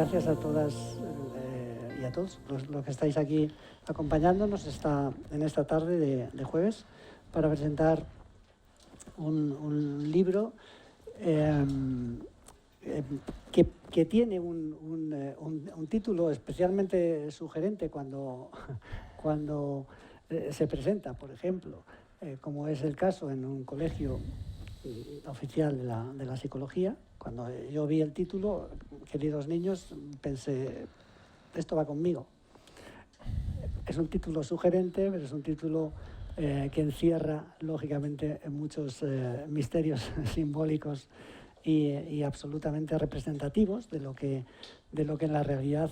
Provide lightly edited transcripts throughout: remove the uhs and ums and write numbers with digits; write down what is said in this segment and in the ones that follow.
gracias a todas y a todos los que estáis aquí acompañándonos en esta tarde de jueves para presentar un libro que tiene un título especialmente sugerente cuando se presenta, por ejemplo, como es el caso en un colegio oficial de la psicología. Cuando yo vi el título, queridos niños, pensé, esto va conmigo. Es un título sugerente, pero es un título que encierra, lógicamente, muchos misterios simbólicos y absolutamente representativos de lo que en la realidad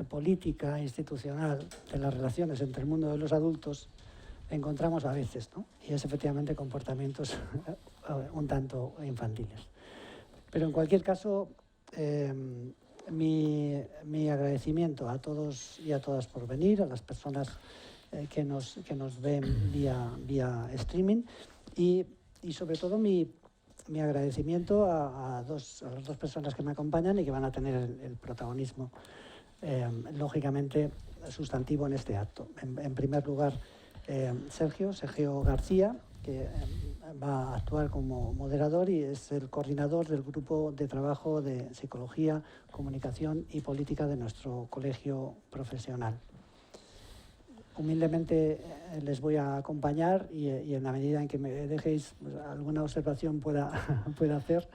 política, institucional, de las relaciones entre el mundo de los adultos encontramos a veces, ¿no? Y es efectivamente comportamientos un tanto infantiles. Pero en cualquier caso, mi agradecimiento a todos y a todas por venir, a las personas que nos ven vía streaming y sobre todo mi agradecimiento a las dos personas que me acompañan y que van a tener el protagonismo lógicamente sustantivo en este acto. En primer lugar, Sergio García, que va a actuar como moderador y es el coordinador del grupo de trabajo de Psicología, Comunicación y Política de nuestro colegio profesional. Humildemente les voy a acompañar y en la medida en que me dejéis alguna observación pueda hacer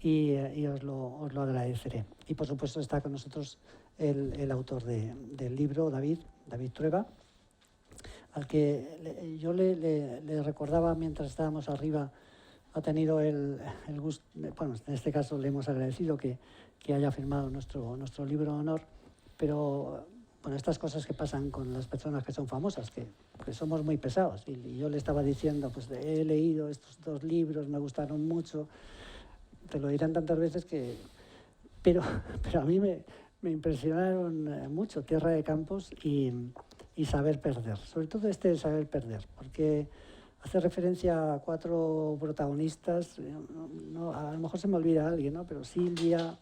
y os lo agradeceré. Y por supuesto está con nosotros el autor del libro, David Trueba, al que yo le recordaba mientras estábamos arriba. Ha tenido el gusto, bueno, en este caso le hemos agradecido que haya firmado nuestro libro de honor, pero bueno, estas cosas que pasan con las personas que son famosas, que somos muy pesados, y yo le estaba diciendo, pues he leído estos 2 libros, me gustaron mucho, te lo dirán tantas veces pero a mí me impresionaron mucho Tierra de Campos y Saber Perder, sobre todo este de Saber Perder, porque hace referencia a 4 protagonistas, a lo mejor se me olvida alguien, ¿no? Pero Silvia,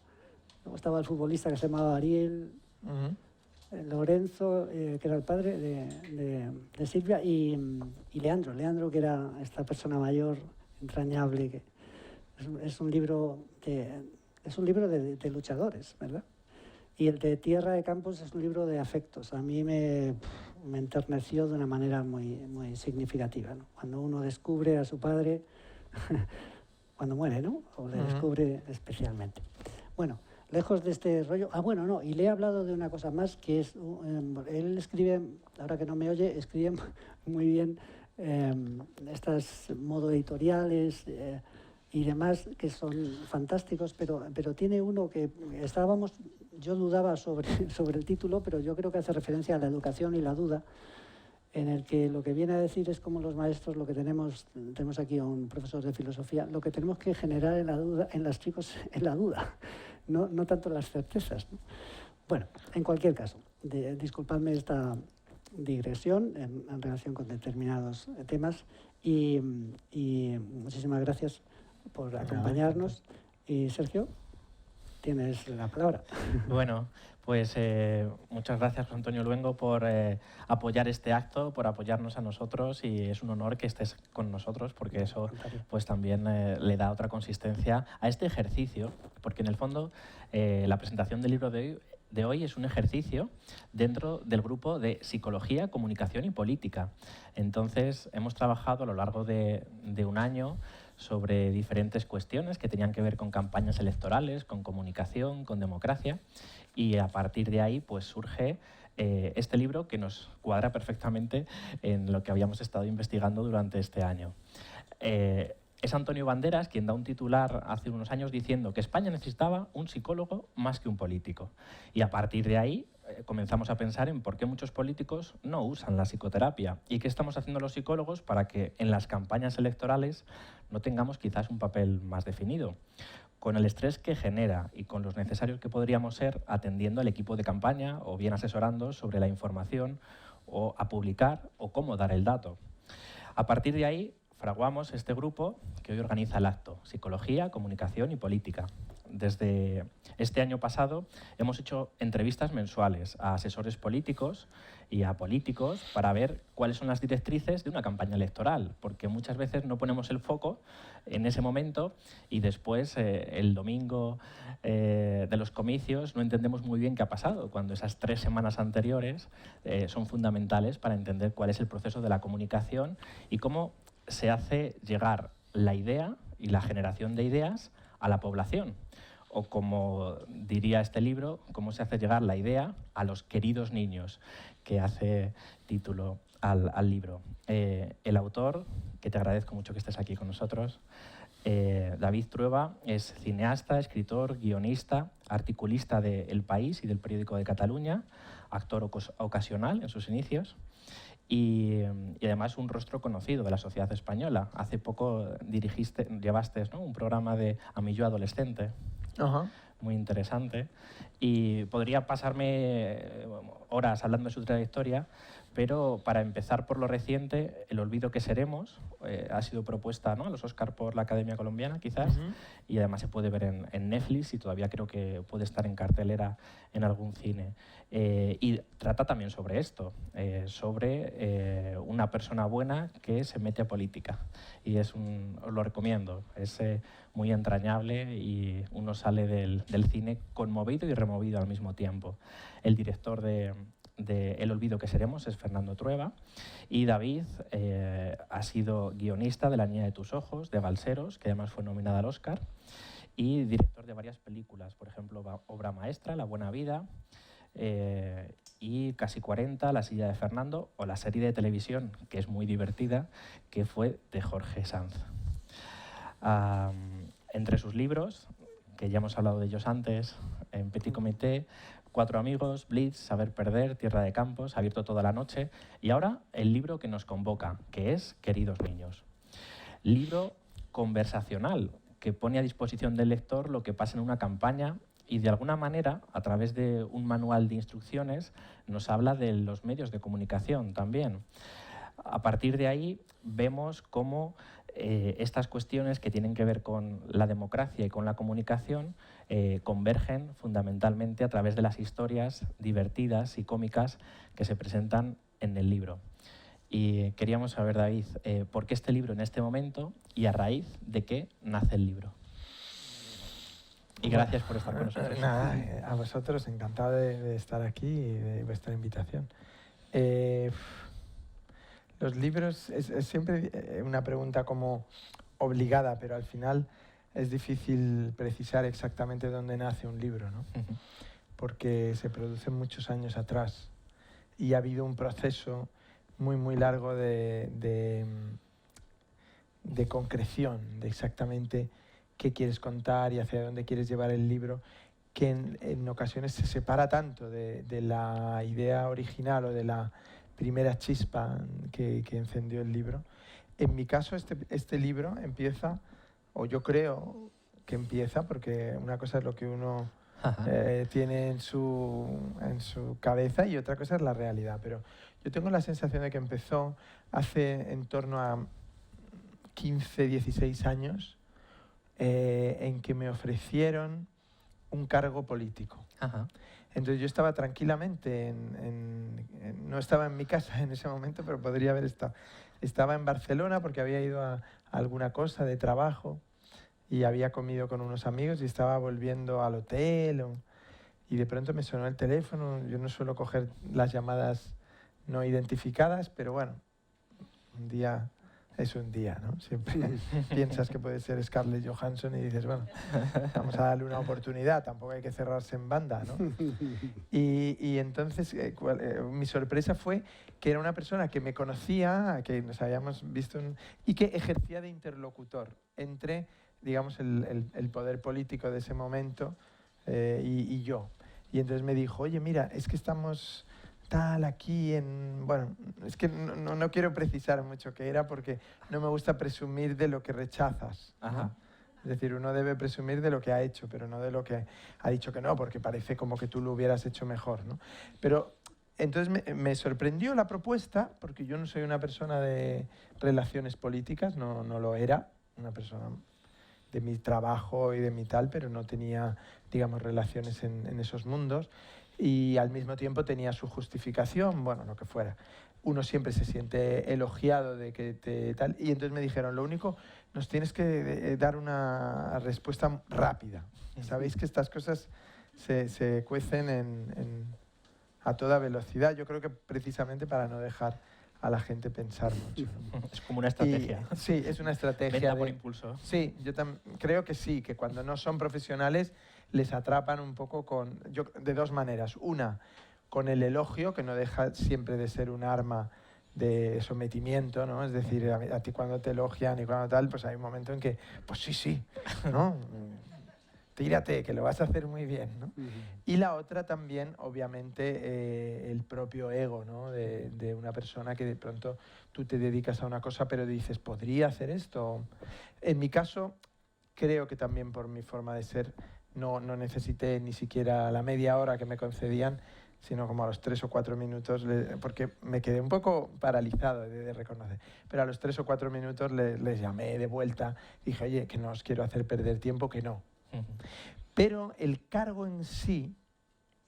luego estaba el futbolista que se llamaba Ariel, Lorenzo, que era el padre de Silvia, y Leandro, que era esta persona mayor, entrañable, que es un libro de luchadores, ¿verdad? Y el de Tierra de Campos es un libro de afectos. A mí me enterneció de una manera muy significativa, ¿no? Cuando uno descubre a su padre, cuando muere, ¿no? O le descubre especialmente. Bueno, lejos de este rollo... y le he hablado de una cosa más, que es... él escribe, ahora que no me oye, escribe muy bien estas modo editoriales y demás, que son fantásticos, pero tiene uno que yo dudaba sobre el título, pero yo creo que hace referencia a la educación y la duda, en el que lo que viene a decir es como los maestros, lo que tenemos aquí a un profesor de filosofía, lo que tenemos que generar en los chicos es la duda, no tanto las certezas, ¿no? Bueno, en cualquier caso, disculpadme esta digresión en relación con determinados temas y muchísimas gracias por acompañarnos. Y Sergio, tienes la palabra. Bueno, pues muchas gracias, Antonio Luengo, por apoyar este acto, por apoyarnos a nosotros, y es un honor que estés con nosotros porque eso pues también le da otra consistencia a este ejercicio, porque en el fondo la presentación del libro de hoy es un ejercicio dentro del grupo de Psicología, Comunicación y Política. Entonces hemos trabajado a lo largo de un año sobre diferentes cuestiones que tenían que ver con campañas electorales, con comunicación, con democracia, y a partir de ahí pues surge este libro que nos cuadra perfectamente en lo que habíamos estado investigando durante este año. Es Antonio Banderas quien da un titular hace unos años diciendo que España necesitaba un psicólogo más que un político, y a partir de ahí comenzamos a pensar en por qué muchos políticos no usan la psicoterapia y qué estamos haciendo los psicólogos para que en las campañas electorales no tengamos quizás un papel más definido, con el estrés que genera y con los necesarios que podríamos ser atendiendo al equipo de campaña o bien asesorando sobre la información o a publicar o cómo dar el dato. A partir de ahí fraguamos este grupo que hoy organiza el acto, Psicología, Comunicación y Política. Desde Este año pasado hemos hecho entrevistas mensuales a asesores políticos y a políticos para ver cuáles son las directrices de una campaña electoral, porque muchas veces no ponemos el foco en ese momento y después el domingo de los comicios no entendemos muy bien qué ha pasado, cuando esas 3 semanas anteriores son fundamentales para entender cuál es el proceso de la comunicación y cómo se hace llegar la idea y la generación de ideas a la población. O como diría este libro, cómo se hace llegar la idea a los queridos niños, que hace título al libro. El autor, que te agradezco mucho que estés aquí con nosotros, David Trueba, es cineasta, escritor, guionista, articulista de El País y del Periódico de Cataluña, actor ocasional en sus inicios y además un rostro conocido de la sociedad española. Hace poco llevaste, ¿no?, un programa de A mi yo adolescente. Ajá. Muy interesante, y podría pasarme horas hablando de su trayectoria, pero para empezar por lo reciente, El olvido que seremos ha sido propuesta, ¿no?, a los Oscar por la Academia Colombiana, quizás, y además se puede ver en Netflix y todavía creo que puede estar en cartelera en algún cine. Y trata también sobre esto, sobre una persona buena que se mete a política, y os lo recomiendo, es muy entrañable y uno sale del cine conmovido y removido al mismo tiempo. El director de El olvido que seremos es Fernando Trueba, y David ha sido guionista de La niña de tus ojos, de Balseros, que además fue nominada al Oscar, y director de varias películas, por ejemplo, Obra maestra, La buena vida, y Casi 40, La silla de Fernando, o la serie de televisión, que es muy divertida, que fue de Jorge Sanz. Entre sus libros, que ya hemos hablado de ellos antes, en Petit Comité, 4 amigos, Blitz, Saber perder, Tierra de campos, Abierto toda la noche, y ahora el libro que nos convoca, que es Queridos niños. Libro conversacional, que pone a disposición del lector lo que pasa en una campaña y de alguna manera, a través de un manual de instrucciones, nos habla de los medios de comunicación también. A partir de ahí vemos cómo estas cuestiones que tienen que ver con la democracia y con la comunicación convergen fundamentalmente a través de las historias divertidas y cómicas que se presentan en el libro. Y queríamos saber, David, ¿por qué este libro en este momento y a raíz de qué nace el libro? Y gracias por estar con nosotros. Nada, a vosotros, encantado de estar aquí y de vuestra invitación. Los libros es siempre una pregunta como obligada, pero al final es difícil precisar exactamente dónde nace un libro, ¿no? Porque se produce muchos años atrás y ha habido un proceso muy, muy largo de concreción, de exactamente qué quieres contar y hacia dónde quieres llevar el libro, que en ocasiones se separa tanto de la idea original o de la primera chispa que encendió el libro. En mi caso, este libro empieza, o yo creo que empieza, porque una cosa es lo que uno tiene en su cabeza y otra cosa es la realidad. Pero yo tengo la sensación de que empezó hace en torno a 15, 16 años, en que me ofrecieron un cargo político. Ajá. Entonces yo estaba tranquilamente, no estaba en mi casa en ese momento, pero podría haber estado. Estaba en Barcelona porque había ido a alguna cosa de trabajo y había comido con unos amigos y estaba volviendo al hotel y de pronto me sonó el teléfono. Yo no suelo coger las llamadas no identificadas, pero bueno, un día es un día, ¿no? Siempre piensas que puede ser Scarlett Johansson y dices, bueno, vamos a darle una oportunidad, tampoco hay que cerrarse en banda, ¿no? Y entonces mi sorpresa fue que era una persona que me conocía, que nos habíamos visto, y que ejercía de interlocutor entre, digamos, el poder político de ese momento y yo. Y entonces me dijo, oye, mira, es que estamos tal aquí bueno, es que no quiero precisar mucho qué era porque no me gusta presumir de lo que rechazas, ¿no? Ajá. Es decir, uno debe presumir de lo que ha hecho, pero no de lo que ha dicho que no, porque parece como que tú lo hubieras hecho mejor, ¿no? Pero entonces me sorprendió la propuesta, porque yo no soy una persona de relaciones políticas, no lo era, una persona mi trabajo y de mi tal, pero no tenía, digamos, relaciones en esos mundos. Y al mismo tiempo tenía su justificación, bueno, lo que fuera. Uno siempre se siente elogiado de que te tal. Y entonces me dijeron, lo único, nos tienes que dar una respuesta rápida. Sabéis que estas cosas se cuecen a toda velocidad. Yo creo que precisamente para no dejar a la gente pensar mucho. Es como una estrategia. Sí, es una estrategia. Venta por impulso. Sí, yo creo que sí, que cuando no son profesionales les atrapan un poco de dos maneras. Una, con el elogio, que no deja siempre de ser un arma de sometimiento, ¿no? Es decir, a ti cuando te elogian y cuando tal, pues hay un momento en que, pues sí, ¿no? Tírate, que lo vas a hacer muy bien, ¿no? Y la otra también, obviamente, el propio ego, ¿no? De una persona que de pronto tú te dedicas a una cosa, pero dices, ¿podría hacer esto? En mi caso, creo que también por mi forma de ser, no necesité ni siquiera la media hora que me concedían, sino como a los 3 o 4 minutos, porque me quedé un poco paralizado, de reconocer, pero a los 3 o 4 minutos les llamé de vuelta, dije, oye, que no os quiero hacer perder tiempo, que no. Pero el cargo en sí,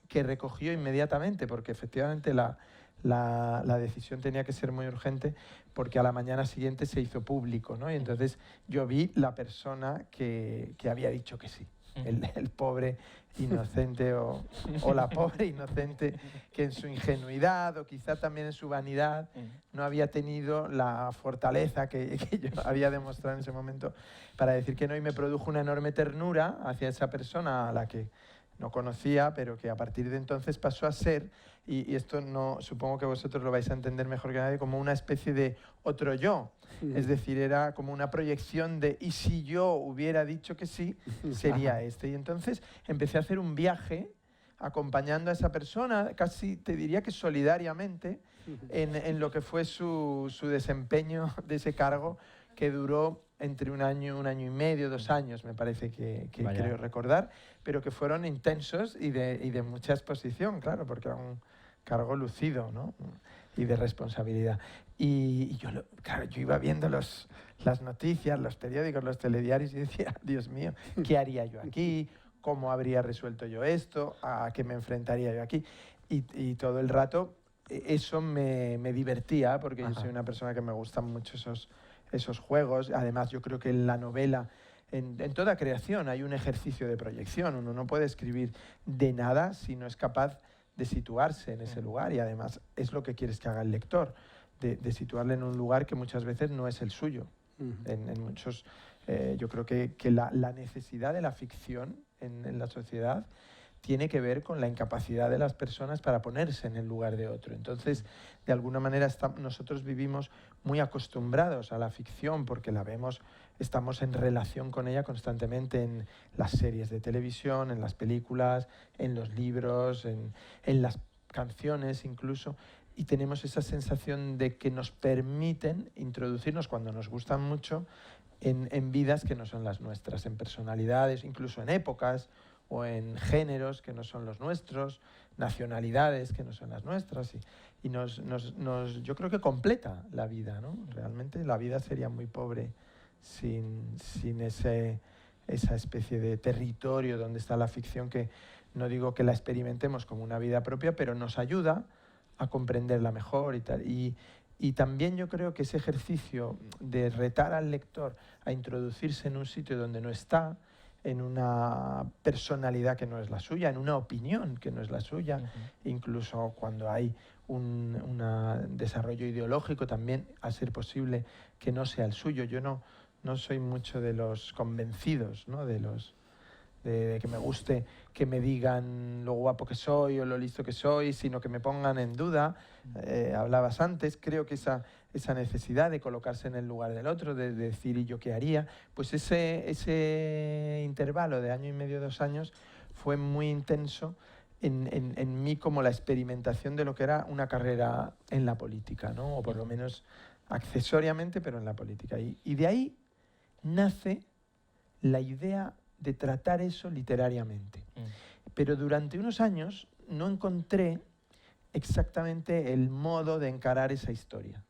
que recogió inmediatamente, porque efectivamente la decisión tenía que ser muy urgente, porque a la mañana siguiente se hizo público, ¿no? Y entonces yo vi la persona que había dicho que sí. El pobre inocente o la pobre inocente que en su ingenuidad o quizá también en su vanidad no había tenido la fortaleza que yo había demostrado en ese momento para decir que no, y me produjo una enorme ternura hacia esa persona a la que no conocía, pero que a partir de entonces pasó a ser, y esto no, supongo que vosotros lo vais a entender mejor que nadie, como una especie de otro yo. Es decir, era como una proyección de, y si yo hubiera dicho que sí, sería este. Y entonces empecé a hacer un viaje acompañando a esa persona, casi te diría que solidariamente, en lo que fue su desempeño de ese cargo, que duró entre un año y medio, 2 años, me parece que creo recordar, pero que fueron intensos y de mucha exposición, claro, porque era un cargo lucido, ¿no? Y de responsabilidad. Y yo iba viendo las noticias, los periódicos, los telediarios y decía, Dios mío, ¿qué haría yo aquí? ¿Cómo habría resuelto yo esto? ¿A qué me enfrentaría yo aquí? Y todo el rato eso me divertía, porque yo soy una persona que me gustan mucho esos juegos. Además, yo creo que en la novela, en toda creación, hay un ejercicio de proyección. Uno no puede escribir de nada si no es capaz de situarse en ese lugar, y además es lo que quieres que haga el lector, de situarle en un lugar que muchas veces no es el suyo. En muchos, yo creo que la necesidad de la ficción en la sociedad tiene que ver con la incapacidad de las personas para ponerse en el lugar de otro. Entonces, de alguna manera nosotros vivimos muy acostumbrados a la ficción porque la vemos, estamos en relación con ella constantemente en las series de televisión, en las películas, en los libros, en las canciones incluso, y tenemos esa sensación de que nos permiten introducirnos cuando nos gustan mucho en vidas que no son las nuestras, en personalidades, incluso en épocas o en géneros que no son los nuestros, nacionalidades que no son las nuestras, y yo creo que completa la vida, ¿no? Realmente la vida sería muy pobre sin esa especie de territorio donde está la ficción, que no digo que la experimentemos como una vida propia, pero nos ayuda a comprenderla mejor y tal. Y también yo creo que ese ejercicio de retar al lector a introducirse en un sitio donde no está, en una personalidad que no es la suya, en una opinión que no es la suya, incluso cuando hay un desarrollo ideológico también, a ser posible que no sea el suyo. Yo no soy mucho de los convencidos, ¿no? De que me guste que me digan lo guapo que soy o lo listo que soy, sino que me pongan en duda. Hablabas antes, creo que esa necesidad de colocarse en el lugar del otro, de decir, ¿y yo qué haría? Pues ese intervalo de 1 año y medio, 2 años, fue muy intenso en mí, como la experimentación de lo que era una carrera en la política, ¿no? O por lo menos accesoriamente, pero en la política. Y de ahí nace la idea de tratar eso literariamente. Pero durante unos años no encontré exactamente el modo de encarar esa historia.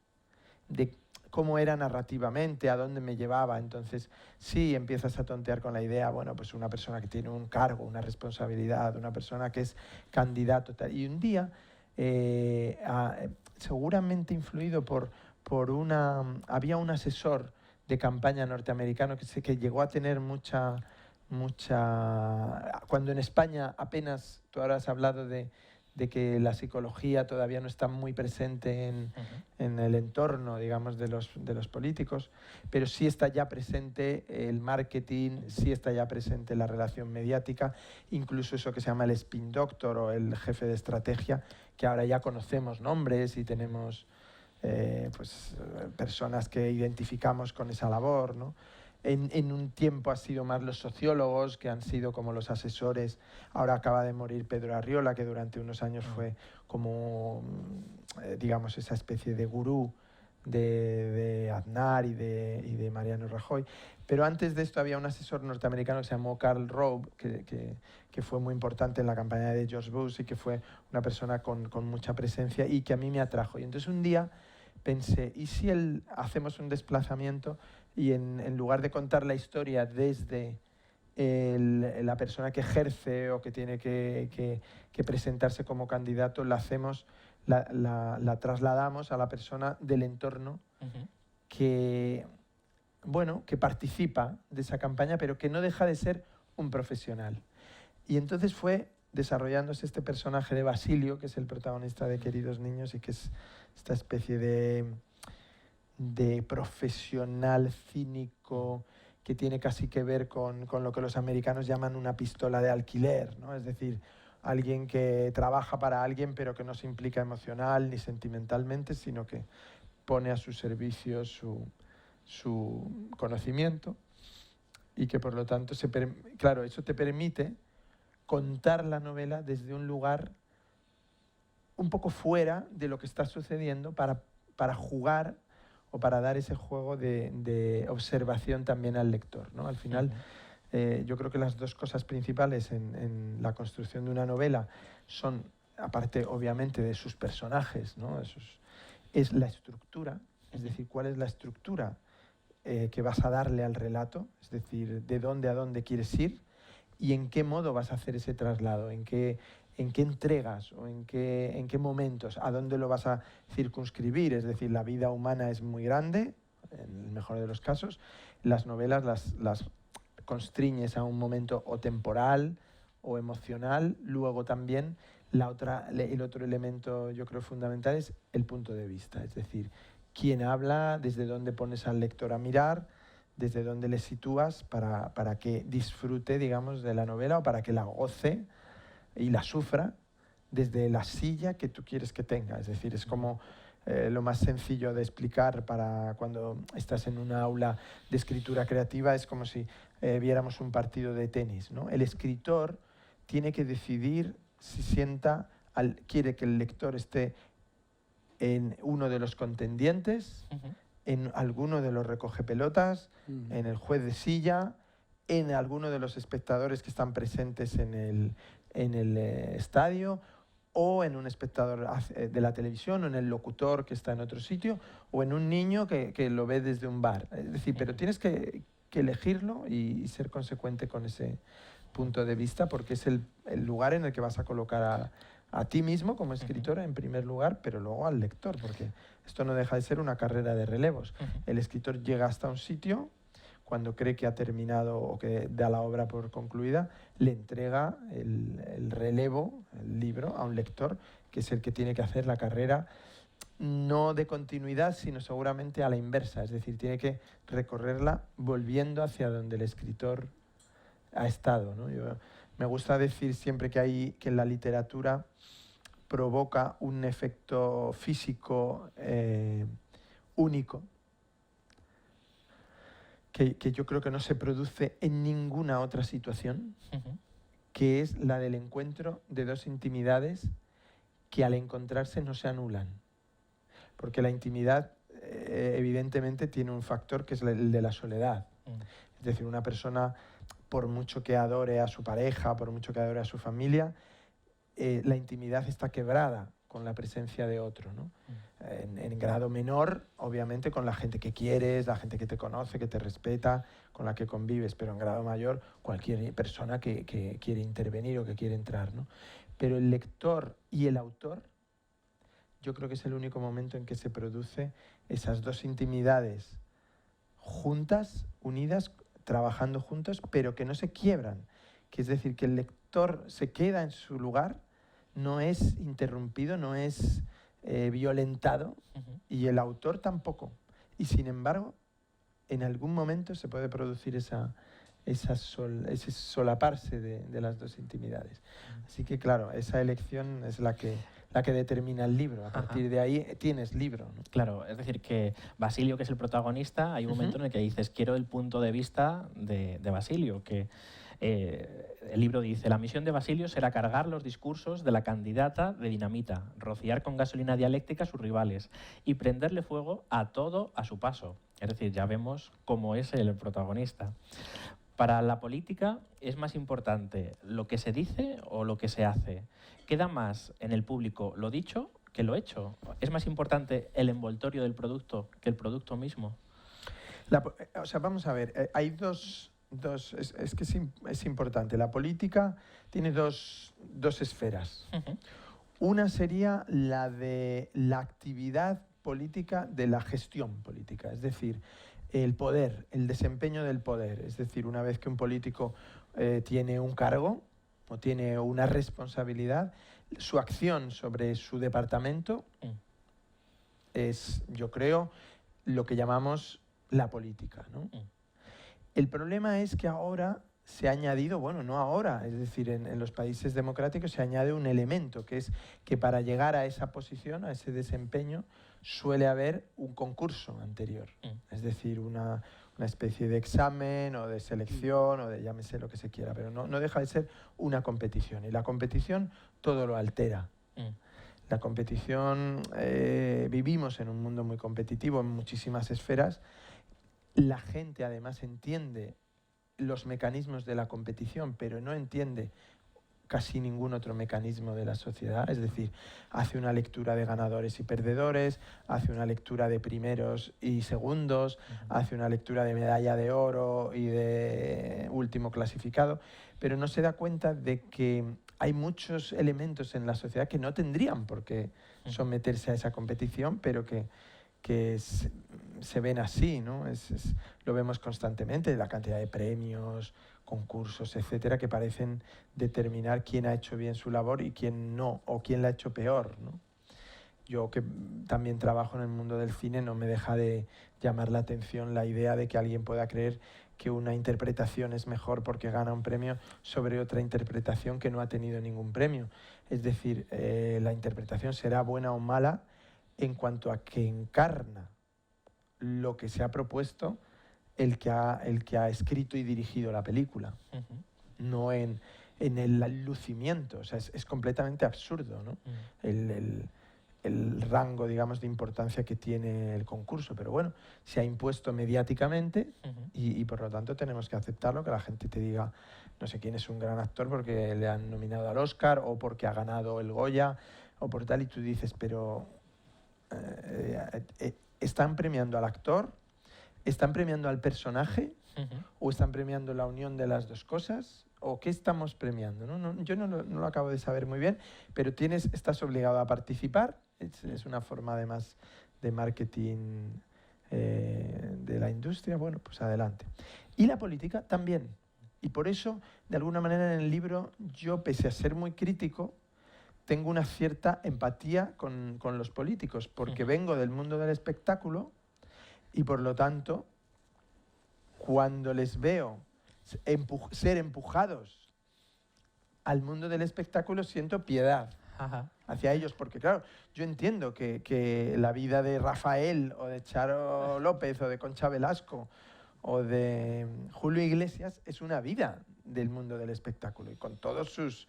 cómo era narrativamente, a dónde me llevaba. Entonces, sí, empiezas a tontear con la idea, bueno, pues una persona que tiene un cargo, una responsabilidad, una persona que es candidato, tal. Y un día, seguramente influido había un asesor de campaña norteamericano que llegó a tener cuando en España apenas, tú ahora has hablado de que la psicología todavía no está muy presente en el entorno, digamos, de los políticos, pero sí está ya presente el marketing, sí está ya presente la relación mediática, incluso eso que se llama el spin doctor o el jefe de estrategia, que ahora ya conocemos nombres y tenemos personas que identificamos con esa labor, ¿no? En un tiempo ha sido más los sociólogos, que han sido como los asesores. Ahora acaba de morir Pedro Arriola, que durante unos años fue como, digamos, esa especie de gurú de Aznar y de Mariano Rajoy. Pero antes de esto había un asesor norteamericano que se llamó Karl Rove, que fue muy importante en la campaña de George Bush y que fue una persona con mucha presencia y que a mí me atrajo. Y entonces un día pensé, ¿y si hacemos un desplazamiento y en lugar de contar la historia desde la persona que ejerce o que tiene que presentarse como candidato, la trasladamos a la persona del entorno que participa de esa campaña, pero que no deja de ser un profesional? Y entonces fue desarrollándose este personaje de Basilio, que es el protagonista de Queridos Niños y que es esta especie de profesional cínico que tiene casi que ver con lo que los americanos llaman una pistola de alquiler, ¿no? Es decir, alguien que trabaja para alguien pero que no se implica emocional ni sentimentalmente, sino que pone a su servicio su conocimiento y que por lo tanto, claro, eso te permite contar la novela desde un lugar un poco fuera de lo que está sucediendo para jugar o para dar ese juego de observación también al lector, ¿no? Al final, yo creo que las dos cosas principales en la construcción de una novela son, aparte obviamente de sus personajes, ¿no? Es la estructura, es decir, cuál es la estructura que vas a darle al relato, es decir, de dónde a dónde quieres ir y en qué modo vas a hacer ese traslado, en qué entregas o en qué momentos, a dónde lo vas a circunscribir. Es decir, la vida humana es muy grande, en el mejor de los casos. Las novelas las constriñes a un momento o temporal o emocional. Luego también el otro elemento, yo creo, fundamental es el punto de vista. Es decir, quién habla, desde dónde pones al lector a mirar, desde dónde le sitúas para que disfrute, digamos, de la novela o para que la goce y la sufra desde la silla que tú quieres que tenga. Es decir, es como lo más sencillo de explicar para cuando estás en una aula de escritura creativa, es como si viéramos un partido de tenis, ¿no? El escritor tiene que decidir si quiere que el lector esté en uno de los contendientes, en alguno de los recogepelotas, en el juez de silla, en alguno de los espectadores que están presentes en el estadio, o en un espectador de la televisión, o en el locutor que está en otro sitio, o en un niño que lo ve desde un bar. Es decir, pero tienes que elegirlo y ser consecuente con ese punto de vista, porque es el lugar en el que vas a colocar a ti mismo como escritora en primer lugar, pero luego al lector, porque esto no deja de ser una carrera de relevos. El escritor llega hasta un sitio, cuando cree que ha terminado o que da la obra por concluida, le entrega el relevo, el libro, a un lector, que es el que tiene que hacer la carrera, no de continuidad, sino seguramente a la inversa, es decir, tiene que recorrerla volviendo hacia donde el escritor ha estado, ¿no? Me gusta decir siempre que la literatura provoca un efecto físico único, que yo creo que no se produce en ninguna otra situación, que es la del encuentro de dos intimidades que al encontrarse no se anulan. Porque la intimidad evidentemente tiene un factor que es el de la soledad. Es decir, una persona, por mucho que adore a su pareja, por mucho que adore a su familia, la intimidad está quebrada con la presencia de otro, ¿no? en grado menor, obviamente, con la gente que quieres, la gente que te conoce, que te respeta, con la que convives, pero en grado mayor, cualquier persona que quiere intervenir o que quiere entrar, ¿no? Pero el lector y el autor, yo creo que es el único momento en que se produce esas dos intimidades juntas, unidas, trabajando juntos, pero que no se quiebran. Que es decir, que el lector se queda en su lugar, no es interrumpido, no es violentado, y el autor tampoco. Y sin embargo, en algún momento se puede producir ese solaparse de las dos intimidades. Así que claro, esa elección es la que determina el libro. A partir de ahí tienes libro, ¿no? Claro, es decir, que Basilio, que es el protagonista, hay un momento en el que dices, quiero el punto de vista de Basilio, que el libro dice, la misión de Basilio será cargar los discursos de la candidata de dinamita, rociar con gasolina dialéctica a sus rivales y prenderle fuego a todo a su paso. Es decir, ya vemos cómo es el protagonista. Para la política es más importante lo que se dice o lo que se hace. Queda más en el público lo dicho que lo hecho. Es más importante el envoltorio del producto que el producto mismo. O sea, vamos a ver, hay dos es que es importante. La política tiene dos esferas. Una sería la de la actividad política, de la gestión política, es decir, el poder, el desempeño del poder. Es decir, una vez que un político tiene un cargo o tiene una responsabilidad, su acción sobre su departamento es, yo creo, lo que llamamos la política, ¿no? El problema es que ahora se ha añadido, bueno, no ahora, es decir, en los países democráticos se añade un elemento, que es que para llegar a esa posición, a ese desempeño, suele haber un concurso anterior. Es decir, una especie de examen o de selección o de llámese lo que se quiera, pero no deja de ser una competición. Y la competición todo lo altera. La competición, vivimos en un mundo muy competitivo en muchísimas esferas. La gente además entiende los mecanismos de la competición, pero no entiende casi ningún otro mecanismo de la sociedad. Es decir, hace una lectura de ganadores y perdedores, hace una lectura de primeros y segundos, hace una lectura de medalla de oro y de último clasificado, pero no se da cuenta de que hay muchos elementos en la sociedad que no tendrían por qué someterse a esa competición, pero que se ven así, ¿no? Lo vemos constantemente, la cantidad de premios, concursos, etcétera, que parecen determinar quién ha hecho bien su labor y quién no, o quién la ha hecho peor, ¿no? Yo, que también trabajo en el mundo del cine, no me deja de llamar la atención la idea de que alguien pueda creer que una interpretación es mejor porque gana un premio sobre otra interpretación que no ha tenido ningún premio. Es decir, la interpretación será buena o mala en cuanto a que encarna lo que se ha propuesto el que ha escrito y dirigido la película, no en el lucimiento. O sea, es completamente absurdo, ¿no? El rango, digamos, de importancia que tiene el concurso. Pero bueno, se ha impuesto mediáticamente y por lo tanto tenemos que aceptarlo, que la gente te diga, no sé quién es un gran actor porque le han nominado al Oscar o porque ha ganado el Goya o por tal, y tú dices, pero ¿están premiando al actor? ¿Están premiando al personaje? ¿O están premiando la unión de las dos cosas? ¿O qué estamos premiando? Yo no lo acabo de saber muy bien, pero estás obligado a participar. Es una forma además de marketing de la industria. Bueno, pues adelante. Y la política también. Y por eso, de alguna manera en el libro, yo, pese a ser muy crítico, tengo una cierta empatía con los políticos, porque vengo del mundo del espectáculo y por lo tanto, cuando les veo ser empujados al mundo del espectáculo, siento piedad hacia ellos, porque claro, yo entiendo que la vida de Rafael o de Charo López o de Concha Velasco o de Julio Iglesias es una vida del mundo del espectáculo, y con todos sus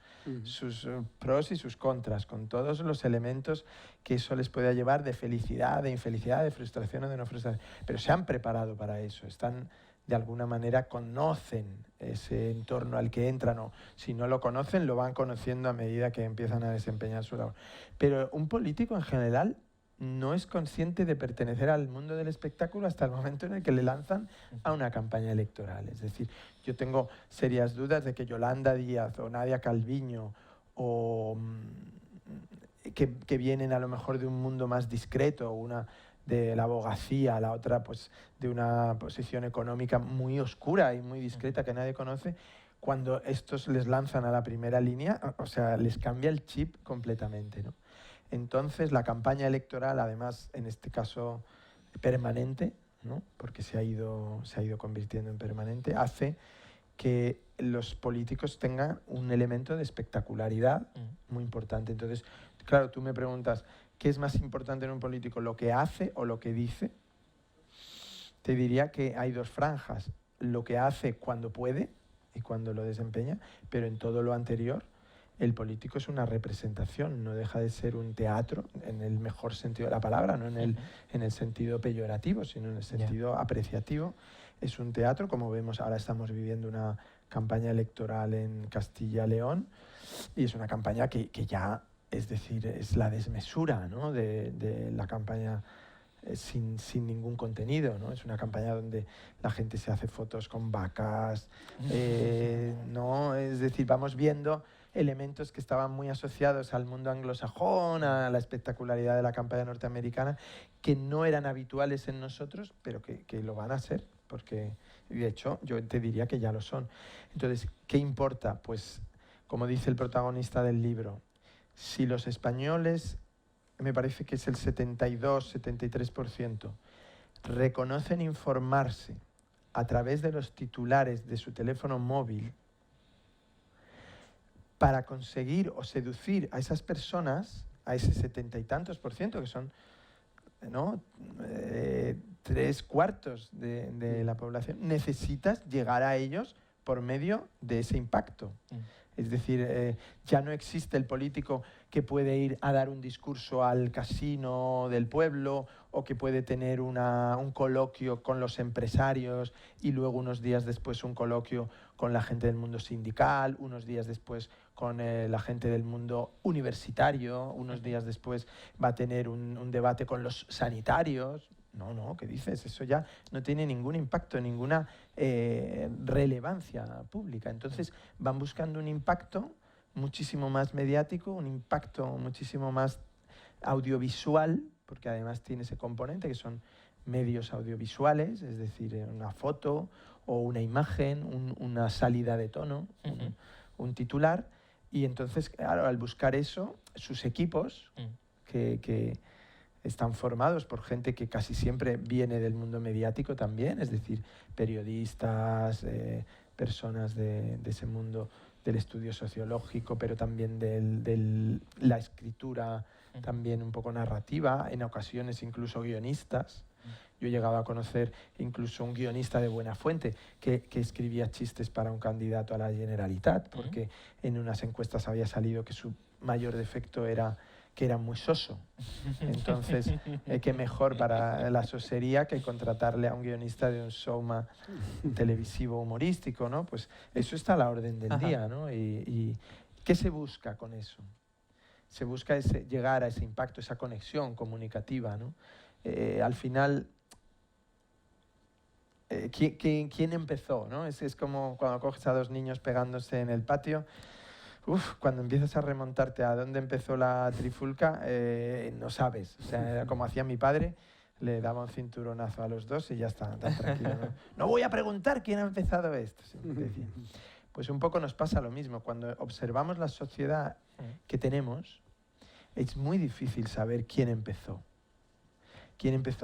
pros y sus contras, con todos los elementos que eso les pueda llevar de felicidad, de infelicidad, de frustración o de no frustración. Pero se han preparado para eso, están, de alguna manera, conocen ese entorno al que entran, o si no lo conocen, lo van conociendo a medida que empiezan a desempeñar su labor. Pero un político en general no es consciente de pertenecer al mundo del espectáculo hasta el momento en el que le lanzan a una campaña electoral. Es decir, yo tengo serias dudas de que Yolanda Díaz o Nadia Calviño o que vienen a lo mejor de un mundo más discreto, una de la abogacía, la otra pues de una posición económica muy oscura y muy discreta que nadie conoce, cuando estos les lanzan a la primera línea, o sea, les cambia el chip completamente, ¿no? Entonces, la campaña electoral, además, en este caso permanente, ¿no? Porque se ha ido convirtiendo en permanente, hace que los políticos tengan un elemento de espectacularidad muy importante. Entonces, claro, tú me preguntas, ¿qué es más importante en un político, lo que hace o lo que dice? Te diría que hay dos franjas, lo que hace cuando puede y cuando lo desempeña, pero en todo lo anterior, el político es una representación, no deja de ser un teatro en el mejor sentido de la palabra, no en el sentido peyorativo, sino en el sentido apreciativo. Es un teatro, como vemos, ahora estamos viviendo una campaña electoral en Castilla-León y es una campaña que ya, es decir, es la desmesura, ¿no? de la campaña sin ningún contenido, ¿no? Es una campaña donde la gente se hace fotos con vacas, ¿no? Es decir, vamos viendo elementos que estaban muy asociados al mundo anglosajón, a la espectacularidad de la campaña norteamericana, que no eran habituales en nosotros, pero que lo van a ser, porque de hecho yo te diría que ya lo son. Entonces, ¿qué importa? Pues, como dice el protagonista del libro, si los españoles, me parece que es el 72-73%, reconocen informarse a través de los titulares de su teléfono móvil para conseguir o seducir a esas personas, a ese 70 y tantos por ciento, que son, ¿no? 3/4 de la población, necesitas llegar a ellos por medio de ese impacto. Es decir, ya no existe el político que puede ir a dar un discurso al casino del pueblo o que puede tener un coloquio con los empresarios y luego unos días después un coloquio con la gente del mundo sindical, unos días después con la gente del mundo universitario, unos días después va a tener un debate con los sanitarios. No, ¿qué dices? Eso ya no tiene ningún impacto, ninguna relevancia pública. Entonces van buscando un impacto muchísimo más mediático, un impacto muchísimo más audiovisual, porque además tiene ese componente que son medios audiovisuales, es decir, una foto o una imagen, una salida de tono, un titular. Y entonces, claro, al buscar eso, sus equipos, que están formados por gente que casi siempre viene del mundo mediático también, es decir, periodistas, personas de ese mundo del estudio sociológico, pero también de la escritura también un poco narrativa, en ocasiones incluso guionistas. Yo he llegado a conocer incluso un guionista de buena fuente que escribía chistes para un candidato a la Generalitat, porque en unas encuestas había salido que su mayor defecto era que era muy soso. Entonces, qué mejor para la sosería que contratarle a un guionista de un show más televisivo humorístico, ¿no? Pues eso está a la orden del día, ¿no? ¿Y qué se busca con eso? Se busca llegar a ese impacto, esa conexión comunicativa, ¿no? Al final, ¿quién empezó, ¿no? Es como cuando coges a dos niños pegándose en el patio. Cuando empiezas a remontarte a dónde empezó la trifulca, no sabes. O sea, era como hacía mi padre, le daba un cinturonazo a los dos y ya está, tan tranquilo. No voy a preguntar quién ha empezado esto, siempre decía. Pues un poco nos pasa lo mismo. Cuando observamos la sociedad que tenemos, es muy difícil saber quién empezó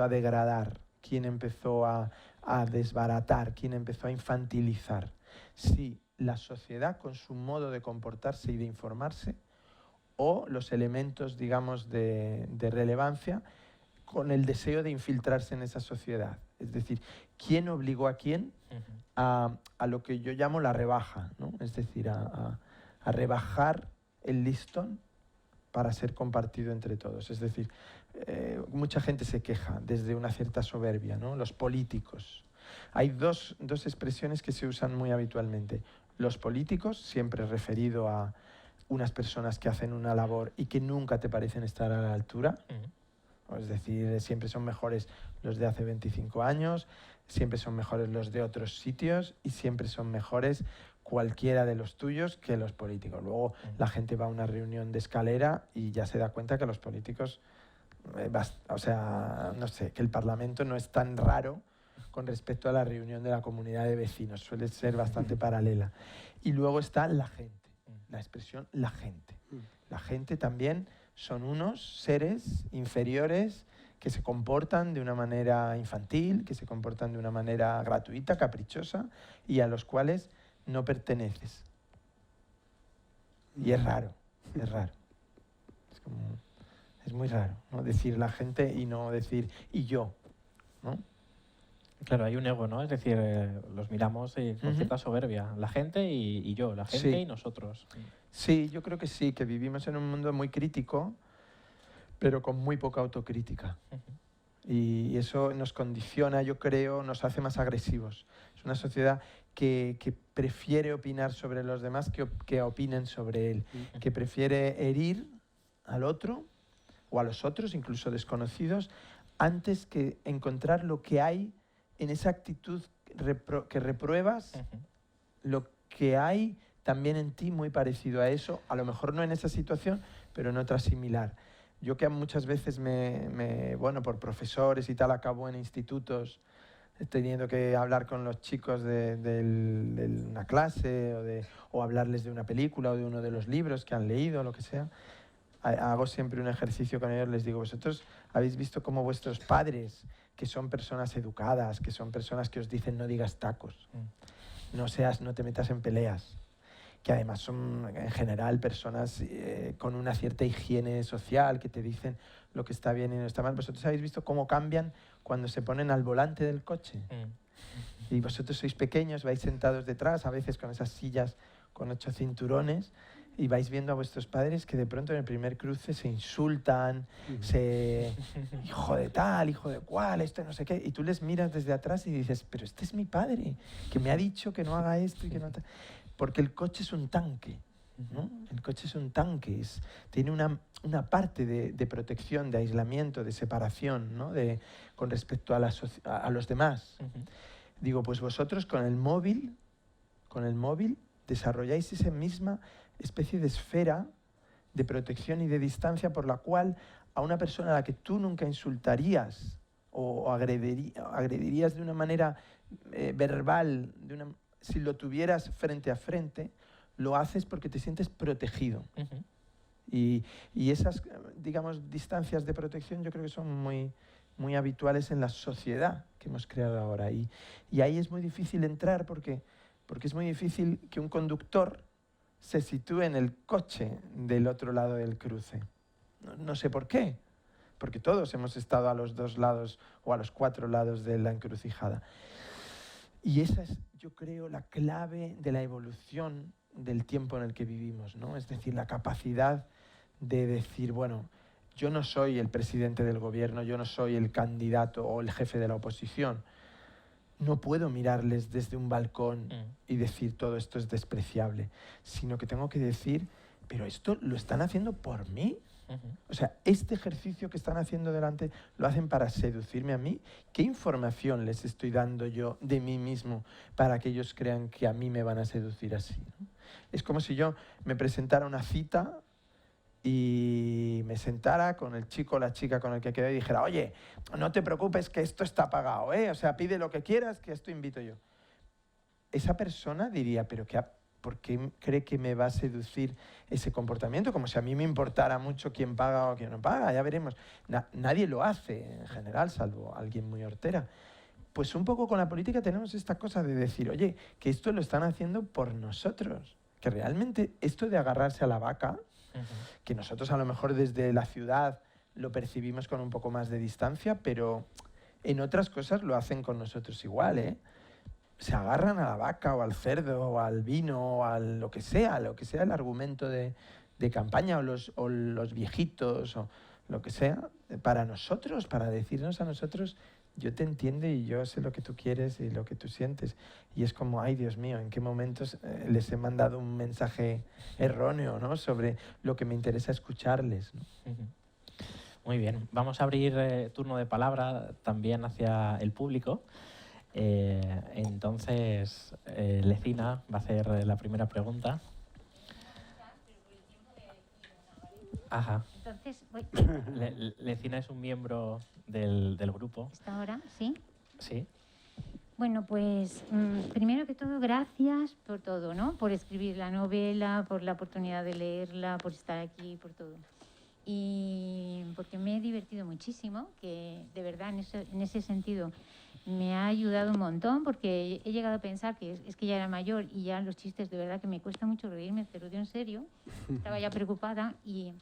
a degradar, quién empezó a desbaratar, quién empezó a infantilizar. Sí, la sociedad con su modo de comportarse y de informarse, o los elementos, digamos, de relevancia con el deseo de infiltrarse en esa sociedad. Es decir, ¿quién obligó a quién a lo que yo llamo la rebaja, ¿no? Es decir, a rebajar el listón para ser compartido entre todos. Es decir, mucha gente se queja desde una cierta soberbia, ¿no? Los políticos. Hay dos expresiones que se usan muy habitualmente. Los políticos, siempre referido a unas personas que hacen una labor y que nunca te parecen estar a la altura, Es decir, siempre son mejores los de hace 25 años, siempre son mejores los de otros sitios y siempre son mejores cualquiera de los tuyos que los políticos. Luego la gente va a una reunión de escalera y ya se da cuenta que los políticos, o sea, no sé, que el Parlamento no es tan raro con respecto a la reunión de la comunidad de vecinos, suele ser bastante paralela. Y luego está la gente, la expresión la gente. La gente también son unos seres inferiores que se comportan de una manera infantil, que se comportan de una manera gratuita, caprichosa, y a los cuales no perteneces. Y es raro, es raro. Es muy raro, ¿no? Decir la gente y no decir y yo, ¿no? Claro, hay un ego, ¿no? Es decir, los miramos con cierta soberbia. La gente y yo, la gente y nosotros. Sí, yo creo que sí, que vivimos en un mundo muy crítico, pero con muy poca autocrítica. Y eso nos condiciona, yo creo, nos hace más agresivos. Es una sociedad que prefiere opinar sobre los demás que opinen sobre él, que prefiere herir al otro o a los otros, incluso desconocidos, antes que encontrar lo que hay en esa actitud que repruebas, lo que hay también en ti muy parecido a eso, a lo mejor no en esa situación, pero en otra similar. Yo que muchas veces bueno, por profesores y tal, acabo en institutos teniendo que hablar con los chicos de una clase o hablarles de una película o de uno de los libros que han leído, lo que sea. Hago siempre un ejercicio con ellos, les digo, vosotros habéis visto cómo vuestros padres, que son personas educadas, que son personas que os dicen no digas tacos, no te metas en peleas, que además son en general personas con una cierta higiene social, que te dicen lo que está bien y no está mal. Vosotros habéis visto cómo cambian cuando se ponen al volante del coche. Y vosotros sois pequeños, vais sentados detrás, a veces con esas sillas con 8 cinturones, y vais viendo a vuestros padres que de pronto en el primer cruce se insultan, hijo de tal, hijo de cual, esto no sé qué, y tú les miras desde atrás y dices, pero este es mi padre, que me ha dicho que no haga esto y que no... Porque el coche es un tanque, ¿no? El coche es un tanque, tiene una parte de protección, de aislamiento, de separación, ¿no? Con respecto a los demás. Digo, pues vosotros con el móvil desarrolláis esa misma especie de esfera de protección y de distancia por la cual a una persona a la que tú nunca insultarías o agredirías de una manera verbal, si lo tuvieras frente a frente, lo haces porque te sientes protegido. Y esas, digamos, distancias de protección yo creo que son muy, muy habituales en la sociedad que hemos creado ahora. Y ahí es muy difícil entrar porque es muy difícil que un conductor se sitúe en el coche del otro lado del cruce. No sé por qué, porque todos hemos estado a los 2 lados o a los 4 lados de la encrucijada. Y esa es, yo creo, la clave de la evolución del tiempo en el que vivimos, ¿no? Es decir, la capacidad de decir, bueno, yo no soy el presidente del gobierno, yo no soy el candidato o el jefe de la oposición. No puedo mirarles desde un balcón y decir todo esto es despreciable, sino que tengo que decir, pero esto lo están haciendo por mí. O sea, este ejercicio que están haciendo delante lo hacen para seducirme a mí. ¿Qué información les estoy dando yo de mí mismo para que ellos crean que a mí me van a seducir así, ¿no? Es como si yo me presentara una cita y me sentara con el chico o la chica con el que quedé y dijera, oye, no te preocupes que esto está pagado, ¿eh? O sea, pide lo que quieras que esto invito yo. Esa persona diría, pero ¿por qué cree que me va a seducir ese comportamiento? Como si a mí me importara mucho quién paga o quién no paga, ya veremos. Nadie lo hace en general, salvo alguien muy hortera. Pues un poco con la política tenemos esta cosa de decir, oye, que esto lo están haciendo por nosotros, que realmente esto de agarrarse a la vaca, que nosotros a lo mejor desde la ciudad lo percibimos con un poco más de distancia, pero en otras cosas lo hacen con nosotros igual, ¿eh? Se agarran a la vaca o al cerdo o al vino o a lo que sea el argumento de campaña o los viejitos o lo que sea, para nosotros, para decirnos a nosotros, yo te entiendo y yo sé lo que tú quieres y lo que tú sientes. Y es como, ay Dios mío, ¿en qué momentos les he mandado un mensaje erróneo, ¿no? Sobre lo que me interesa escucharles, ¿no? Muy bien, vamos a abrir turno de palabra también hacia el público. Entonces, Lecina va a hacer la primera pregunta. Ajá. Entonces, voy. Lecina es un miembro del grupo. ¿Está ahora? ¿Sí? Sí. Bueno, pues primero que todo, gracias por todo, ¿no? Por escribir la novela, por la oportunidad de leerla, por estar aquí, por todo. Y porque me he divertido muchísimo, que de verdad en ese sentido me ha ayudado un montón, porque he llegado a pensar que es que ya era mayor y ya los chistes de verdad que me cuesta mucho reírme, te lo digo en serio. Estaba ya preocupada y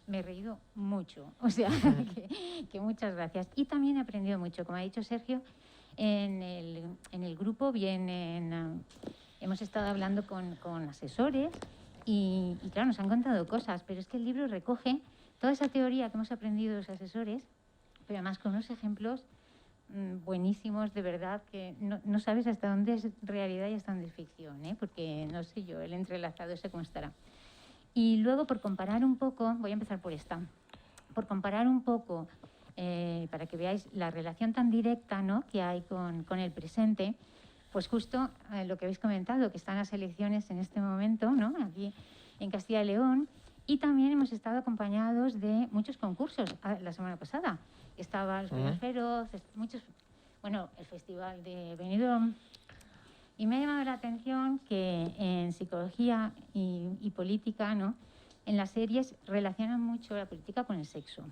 me he reído mucho, o sea, que muchas gracias. Y también he aprendido mucho, como ha dicho Sergio, en el grupo hemos estado hablando con asesores y claro, nos han contado cosas, pero es que el libro recoge toda esa teoría que hemos aprendido los asesores, pero además con unos ejemplos buenísimos, de verdad, que no sabes hasta dónde es realidad y hasta dónde es ficción, ¿eh? Porque no sé yo, el entrelazado ese cómo estará. Y luego, por comparar un poco, voy a empezar por esta, por comparar un poco, para que veáis la relación tan directa, ¿no?, que hay con el presente, pues justo lo que habéis comentado, que están las elecciones en este momento, ¿no?, aquí en Castilla y León, y también hemos estado acompañados de muchos concursos. La semana pasada estaba Los Premios Feroz, bueno, el Festival de Benidorm. Y me ha llamado la atención que en psicología y política, ¿no?, en las series relacionan mucho la política con el sexo.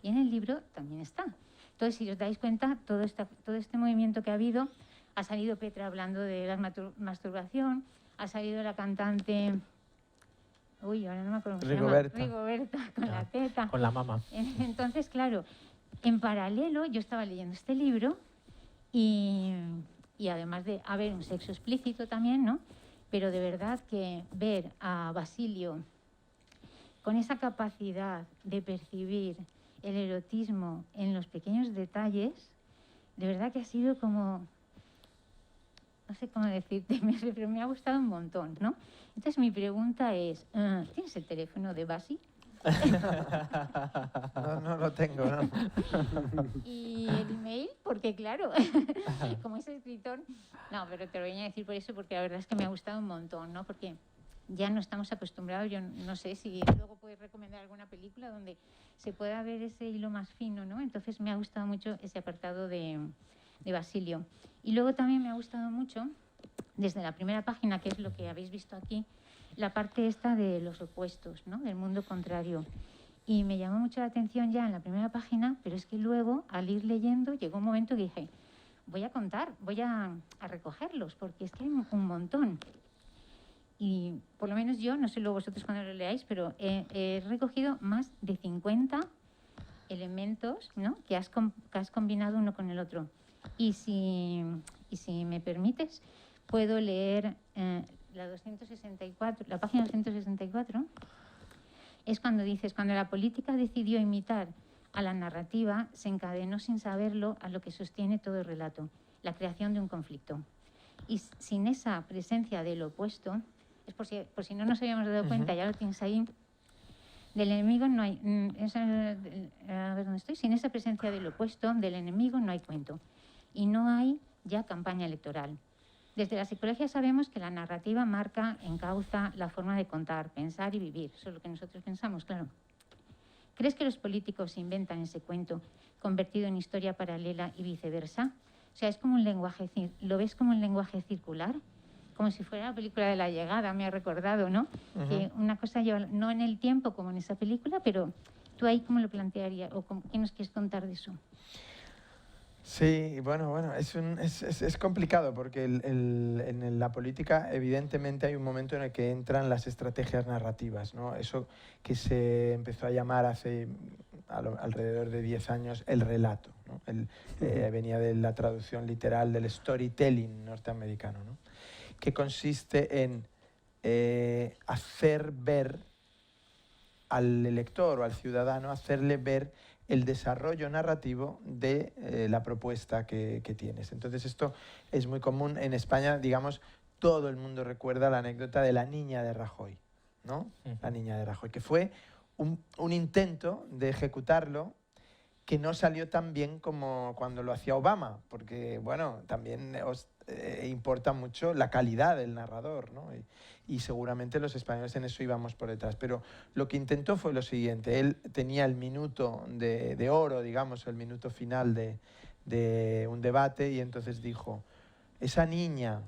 Y en el libro también está. Entonces, si os dais cuenta, todo este movimiento que ha habido, ha salido Petra hablando de la masturbación, ha salido la cantante... Uy, ahora no me acuerdo cómo se llama. Rigoberta, con la teta. Con la mama. Entonces, claro, en paralelo yo estaba leyendo este libro y además de haber un sexo explícito también, ¿no? Pero de verdad que ver a Basilio con esa capacidad de percibir el erotismo en los pequeños detalles, de verdad que ha sido como... No sé cómo decirte, pero me ha gustado un montón, ¿no? Entonces mi pregunta es, ¿tienes el teléfono de Basi? No lo tengo, ¿no? ¿Y el email? Porque claro, como es escritor... No, pero te lo voy a decir por eso, porque la verdad es que me ha gustado un montón, ¿no? Porque ya no estamos acostumbrados, yo no sé si luego puedes recomendar alguna película donde se pueda ver ese hilo más fino, ¿no? Entonces me ha gustado mucho ese apartado de Basilio. Y luego también me ha gustado mucho, desde la primera página, que es lo que habéis visto aquí, la parte esta de los opuestos, ¿no?, del mundo contrario. Y me llamó mucho la atención ya en la primera página, pero es que luego, al ir leyendo, llegó un momento que dije, voy a contar, voy a recogerlos, porque es que hay un montón. Y por lo menos yo, no sé luego vosotros cuando lo leáis, pero he recogido más de 50 elementos, ¿no?, que has combinado uno con el otro. Y si me permites, puedo leer la página 264. Es cuando dices, cuando la política decidió imitar a la narrativa, se encadenó sin saberlo a lo que sostiene todo el relato, la creación de un conflicto. Y sin esa presencia del opuesto, es por si no nos habíamos dado cuenta, ya lo tienes ahí, del enemigo no hay... a ver dónde estoy. Sin esa presencia del opuesto, del enemigo, no hay cuento. Y no hay ya campaña electoral. Desde la psicología sabemos que la narrativa marca, encauza la forma de contar, pensar y vivir. Eso es lo que nosotros pensamos, claro. ¿Crees que los políticos inventan ese cuento convertido en historia paralela y viceversa? O sea, es como un lenguaje... ¿Lo ves como un lenguaje circular? Como si fuera la película de La Llegada, me ha recordado, ¿no? Que una cosa lleva... No en el tiempo como en esa película, pero tú ahí ¿cómo lo plantearías? ¿O qué nos quieres contar de eso? Sí, bueno, es complicado porque en la política evidentemente hay un momento en el que entran las estrategias narrativas, ¿no? Eso que se empezó a llamar hace alrededor de 10 años el relato, ¿no? Venía de la traducción literal del storytelling norteamericano, ¿no?, que consiste en hacer ver al elector o al ciudadano, hacerle ver el desarrollo narrativo de la propuesta que tienes. Entonces esto es muy común en España, digamos, todo el mundo recuerda la anécdota de la niña de Rajoy, ¿no? La niña de Rajoy, que fue un intento de ejecutarlo que no salió tan bien como cuando lo hacía Obama, porque, bueno, también importa mucho la calidad del narrador, ¿no? Y seguramente los españoles en eso íbamos por detrás. Pero lo que intentó fue lo siguiente: él tenía el minuto de oro, digamos, el minuto final de un debate, y entonces dijo, esa niña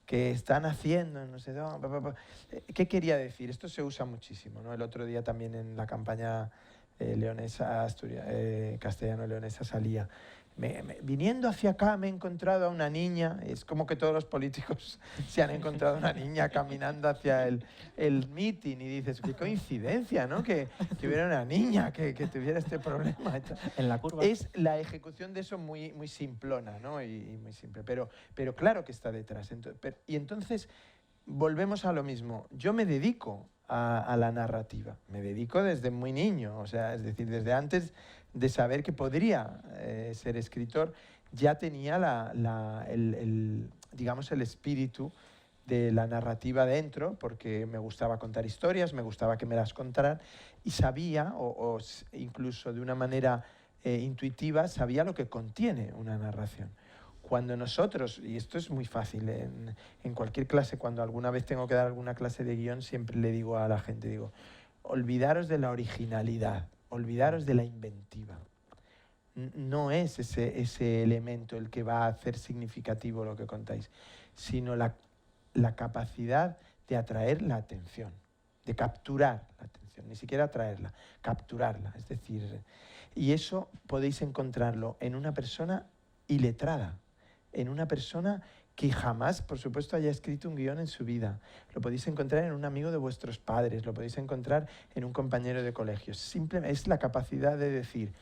que están haciendo, no sé dónde, ¿qué quería decir? Esto se usa muchísimo, ¿no? El otro día también en la campaña leonesa, castellano-leonesa salía. Viniendo hacia acá me he encontrado a una niña. Es como que todos los políticos se han encontrado a una niña caminando hacia el meeting, y dices, qué coincidencia, ¿no? Que hubiera una niña que tuviera este problema. En la curva. Es la ejecución de eso muy, muy simplona, ¿no? Y muy simple, pero claro que está detrás. Y entonces volvemos a lo mismo. Yo me dedico a la narrativa. Me dedico desde muy niño, o sea, es decir, desde antes de saber que podría ser escritor, ya tenía digamos, el espíritu de la narrativa dentro, porque me gustaba contar historias, me gustaba que me las contaran, y sabía, o incluso de una manera intuitiva, sabía lo que contiene una narración. Cuando nosotros, y esto es muy fácil, en cualquier clase, cuando alguna vez tengo que dar alguna clase de guión, siempre le digo a la gente, digo, olvidaros de la originalidad, olvidaros de la inventiva. No es ese elemento el que va a hacer significativo lo que contáis, sino la capacidad de atraer la atención, de capturar la atención, ni siquiera atraerla, capturarla. Es decir, y eso podéis encontrarlo en una persona iletrada, en una persona que jamás, por supuesto, haya escrito un guión en su vida. Lo podéis encontrar en un amigo de vuestros padres, lo podéis encontrar en un compañero de colegio. Simplemente es la capacidad de decir,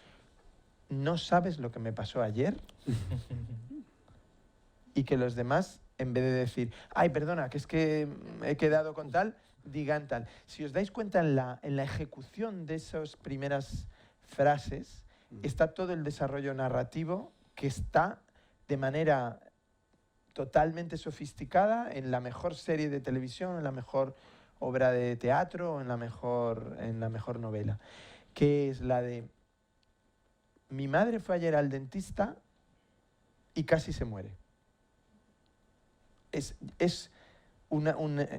no sabes lo que me pasó ayer, y que los demás, en vez de decir, ay, perdona, que es que he quedado con tal, digan tal. Si os dais cuenta, en la ejecución de esas primeras frases está todo el desarrollo narrativo, que está de manera totalmente sofisticada en la mejor serie de televisión, en la mejor obra de teatro, en la mejor novela, que es la de: mi madre fue ayer al dentista y casi se muere.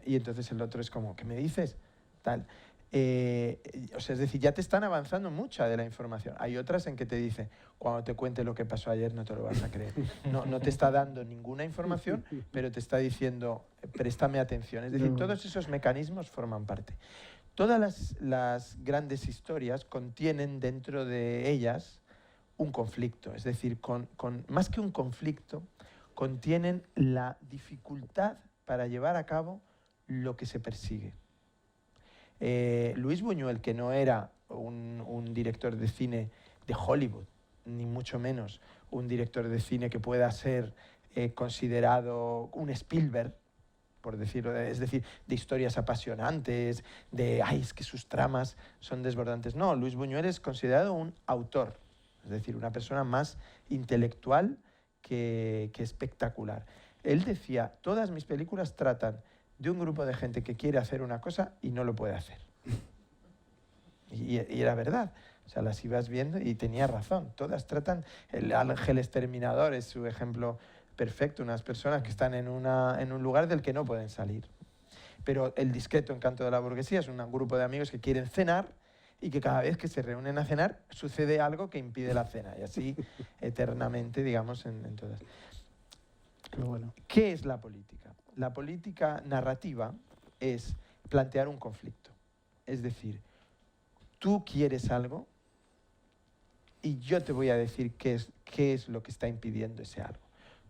Y entonces el otro es como, ¿qué me dices? Tal. O sea, es decir, ya te están avanzando mucha de la información. Hay otras en que te dice, cuando te cuente lo que pasó ayer no te lo vas a creer. No te está dando ninguna información, pero te está diciendo, préstame atención. Es decir, todos esos mecanismos forman parte. Todas las grandes historias contienen dentro de ellas un conflicto. Es decir, más que un conflicto, contienen la dificultad para llevar a cabo lo que se persigue. Luis Buñuel, que no era un director de cine de Hollywood, ni mucho menos un director de cine que pueda ser considerado un Spielberg, por decirlo, es decir, de historias apasionantes, es que sus tramas son desbordantes. No, Luis Buñuel es considerado un autor, es decir, una persona más intelectual que espectacular. Él decía, todas mis películas tratan de un grupo de gente que quiere hacer una cosa y no lo puede hacer. Y era verdad. O sea, las ibas viendo y tenía razón. Todas tratan... El Ángel Exterminador es su ejemplo perfecto. Unas personas que están en un lugar del que no pueden salir. Pero El discreto encanto de la burguesía es un grupo de amigos que quieren cenar y que cada vez que se reúnen a cenar sucede algo que impide la cena. Y así eternamente, digamos, en todas. Pero bueno. ¿Qué es la política? La política narrativa es plantear un conflicto. Es decir, tú quieres algo y yo te voy a decir qué es lo que está impidiendo ese algo.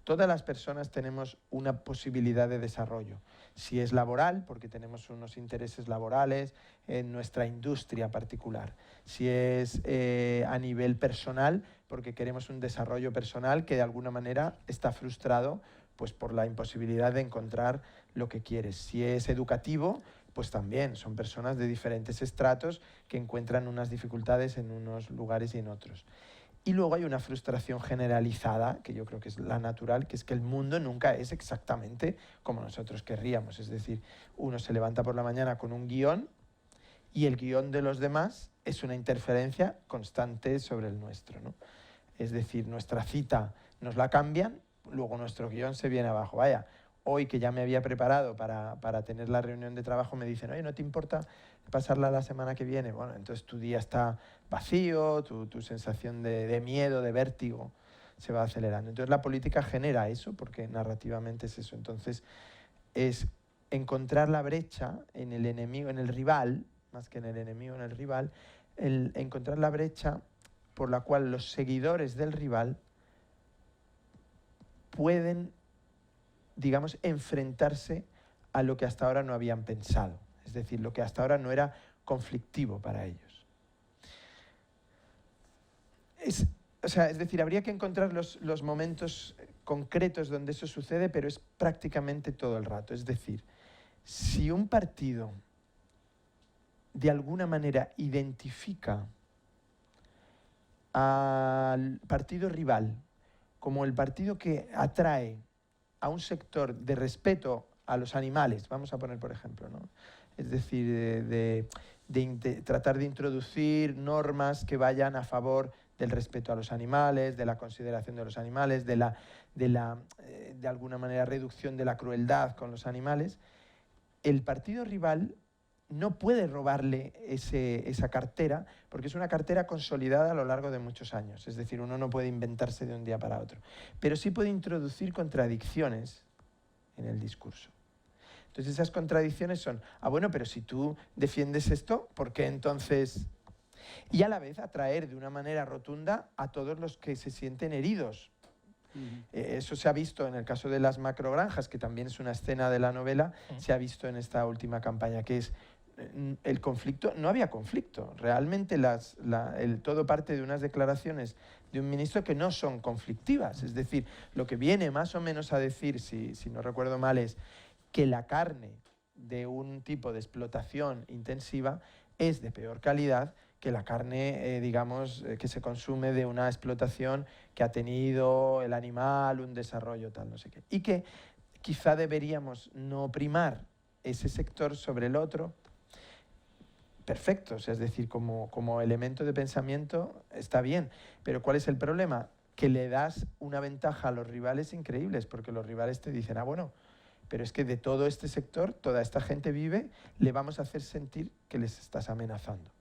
Todas las personas tenemos una posibilidad de desarrollo. Si es laboral, porque tenemos unos intereses laborales en nuestra industria particular. Si es a nivel personal, porque queremos un desarrollo personal que de alguna manera está frustrado pues, por la imposibilidad de encontrar lo que quieres. Si es educativo, pues también son personas de diferentes estratos que encuentran unas dificultades en unos lugares y en otros. Y luego hay una frustración generalizada, que yo creo que es la natural, que es que el mundo nunca es exactamente como nosotros querríamos. Es decir, uno se levanta por la mañana con un guión y el guión de los demás es una interferencia constante sobre el nuestro, ¿no? Es decir, nuestra cita nos la cambian, luego nuestro guión se viene abajo. Vaya, hoy que ya me había preparado para tener la reunión de trabajo, me dicen, oye, ¿no te importa pasarla la semana que viene? Bueno, entonces tu día está vacío, tu sensación de miedo, de vértigo, se va acelerando. Entonces la política genera eso, porque narrativamente es eso. Entonces es encontrar la brecha en el enemigo, en el rival, más que en el enemigo, en el rival, encontrar la brecha por la cual los seguidores del rival pueden, digamos, enfrentarse a lo que hasta ahora no habían pensado. Es decir, lo que hasta ahora no era conflictivo para ellos. Es decir, habría que encontrar los momentos concretos donde eso sucede, pero es prácticamente todo el rato. Es decir, si un partido de alguna manera identifica al partido rival como el partido que atrae a un sector de respeto a los animales, vamos a poner por ejemplo, ¿no? Es decir, de tratar de introducir normas que vayan a favor del respeto a los animales, de la consideración de los animales, de alguna manera reducción de la crueldad con los animales, el partido rival no puede robarle esa cartera, porque es una cartera consolidada a lo largo de muchos años. Es decir, uno no puede inventarse de un día para otro. Pero sí puede introducir contradicciones en el discurso. Entonces esas contradicciones son, bueno, pero si tú defiendes esto, ¿por qué entonces...? Y a la vez atraer de una manera rotunda a todos los que se sienten heridos. Eso se ha visto en el caso de las macrogranjas, que también es una escena de la novela, se ha visto en esta última campaña, que es el conflicto, no había conflicto. Realmente todo parte de unas declaraciones de un ministro que no son conflictivas. Es decir, lo que viene más o menos a decir, si no recuerdo mal, es que la carne de un tipo de explotación intensiva es de peor calidad que la carne, digamos, que se consume de una explotación que ha tenido el animal, un desarrollo tal, no sé qué. Y que quizá deberíamos no primar ese sector sobre el otro. Perfecto, o sea, es decir, como elemento de pensamiento está bien, pero ¿cuál es el problema? Que le das una ventaja a los rivales increíbles, porque los rivales te dicen, bueno, pero es que de todo este sector, toda esta gente vive, le vamos a hacer sentir que les estás amenazando.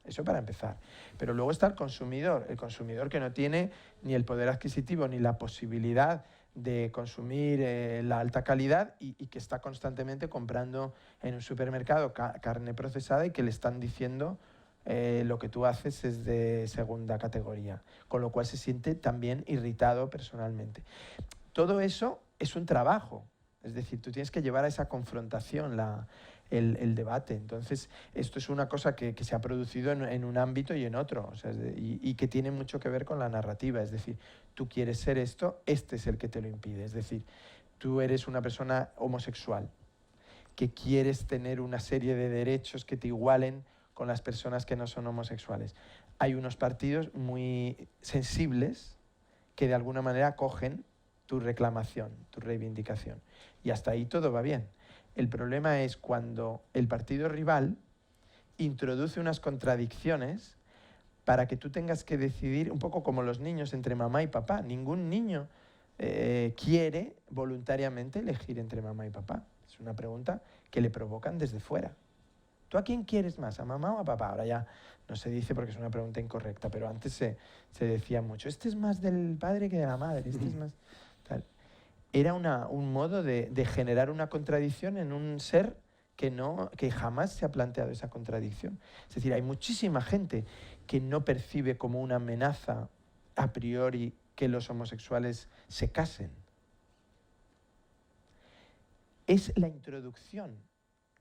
Eso para empezar. Pero luego está el consumidor que no tiene ni el poder adquisitivo ni la posibilidad de consumir la alta calidad y que está constantemente comprando en un supermercado carne procesada y que le están diciendo lo que tú haces es de segunda categoría, con lo cual se siente también irritado personalmente. Todo eso es un trabajo, es decir, tú tienes que llevar a esa confrontación el debate. Entonces, esto es una cosa que se ha producido en un ámbito y en otro, o sea, y que tiene mucho que ver con la narrativa. Es decir, tú quieres ser esto, este es el que te lo impide. Es decir, tú eres una persona homosexual que quieres tener una serie de derechos que te igualen con las personas que no son homosexuales. Hay unos partidos muy sensibles que de alguna manera acogen tu reclamación, tu reivindicación. Y hasta ahí todo va bien. El problema es cuando el partido rival introduce unas contradicciones para que tú tengas que decidir, un poco como los niños, entre mamá y papá. Ningún niño quiere voluntariamente elegir entre mamá y papá. Es una pregunta que le provocan desde fuera. ¿Tú a quién quieres más, a mamá o a papá? Ahora ya no se dice porque es una pregunta incorrecta, pero antes se decía mucho, este es más del padre que de la madre, este es más... Tal. Era un modo de generar una contradicción en un ser que jamás se ha planteado esa contradicción. Es decir, hay muchísima gente que no percibe como una amenaza a priori que los homosexuales se casen. Es la introducción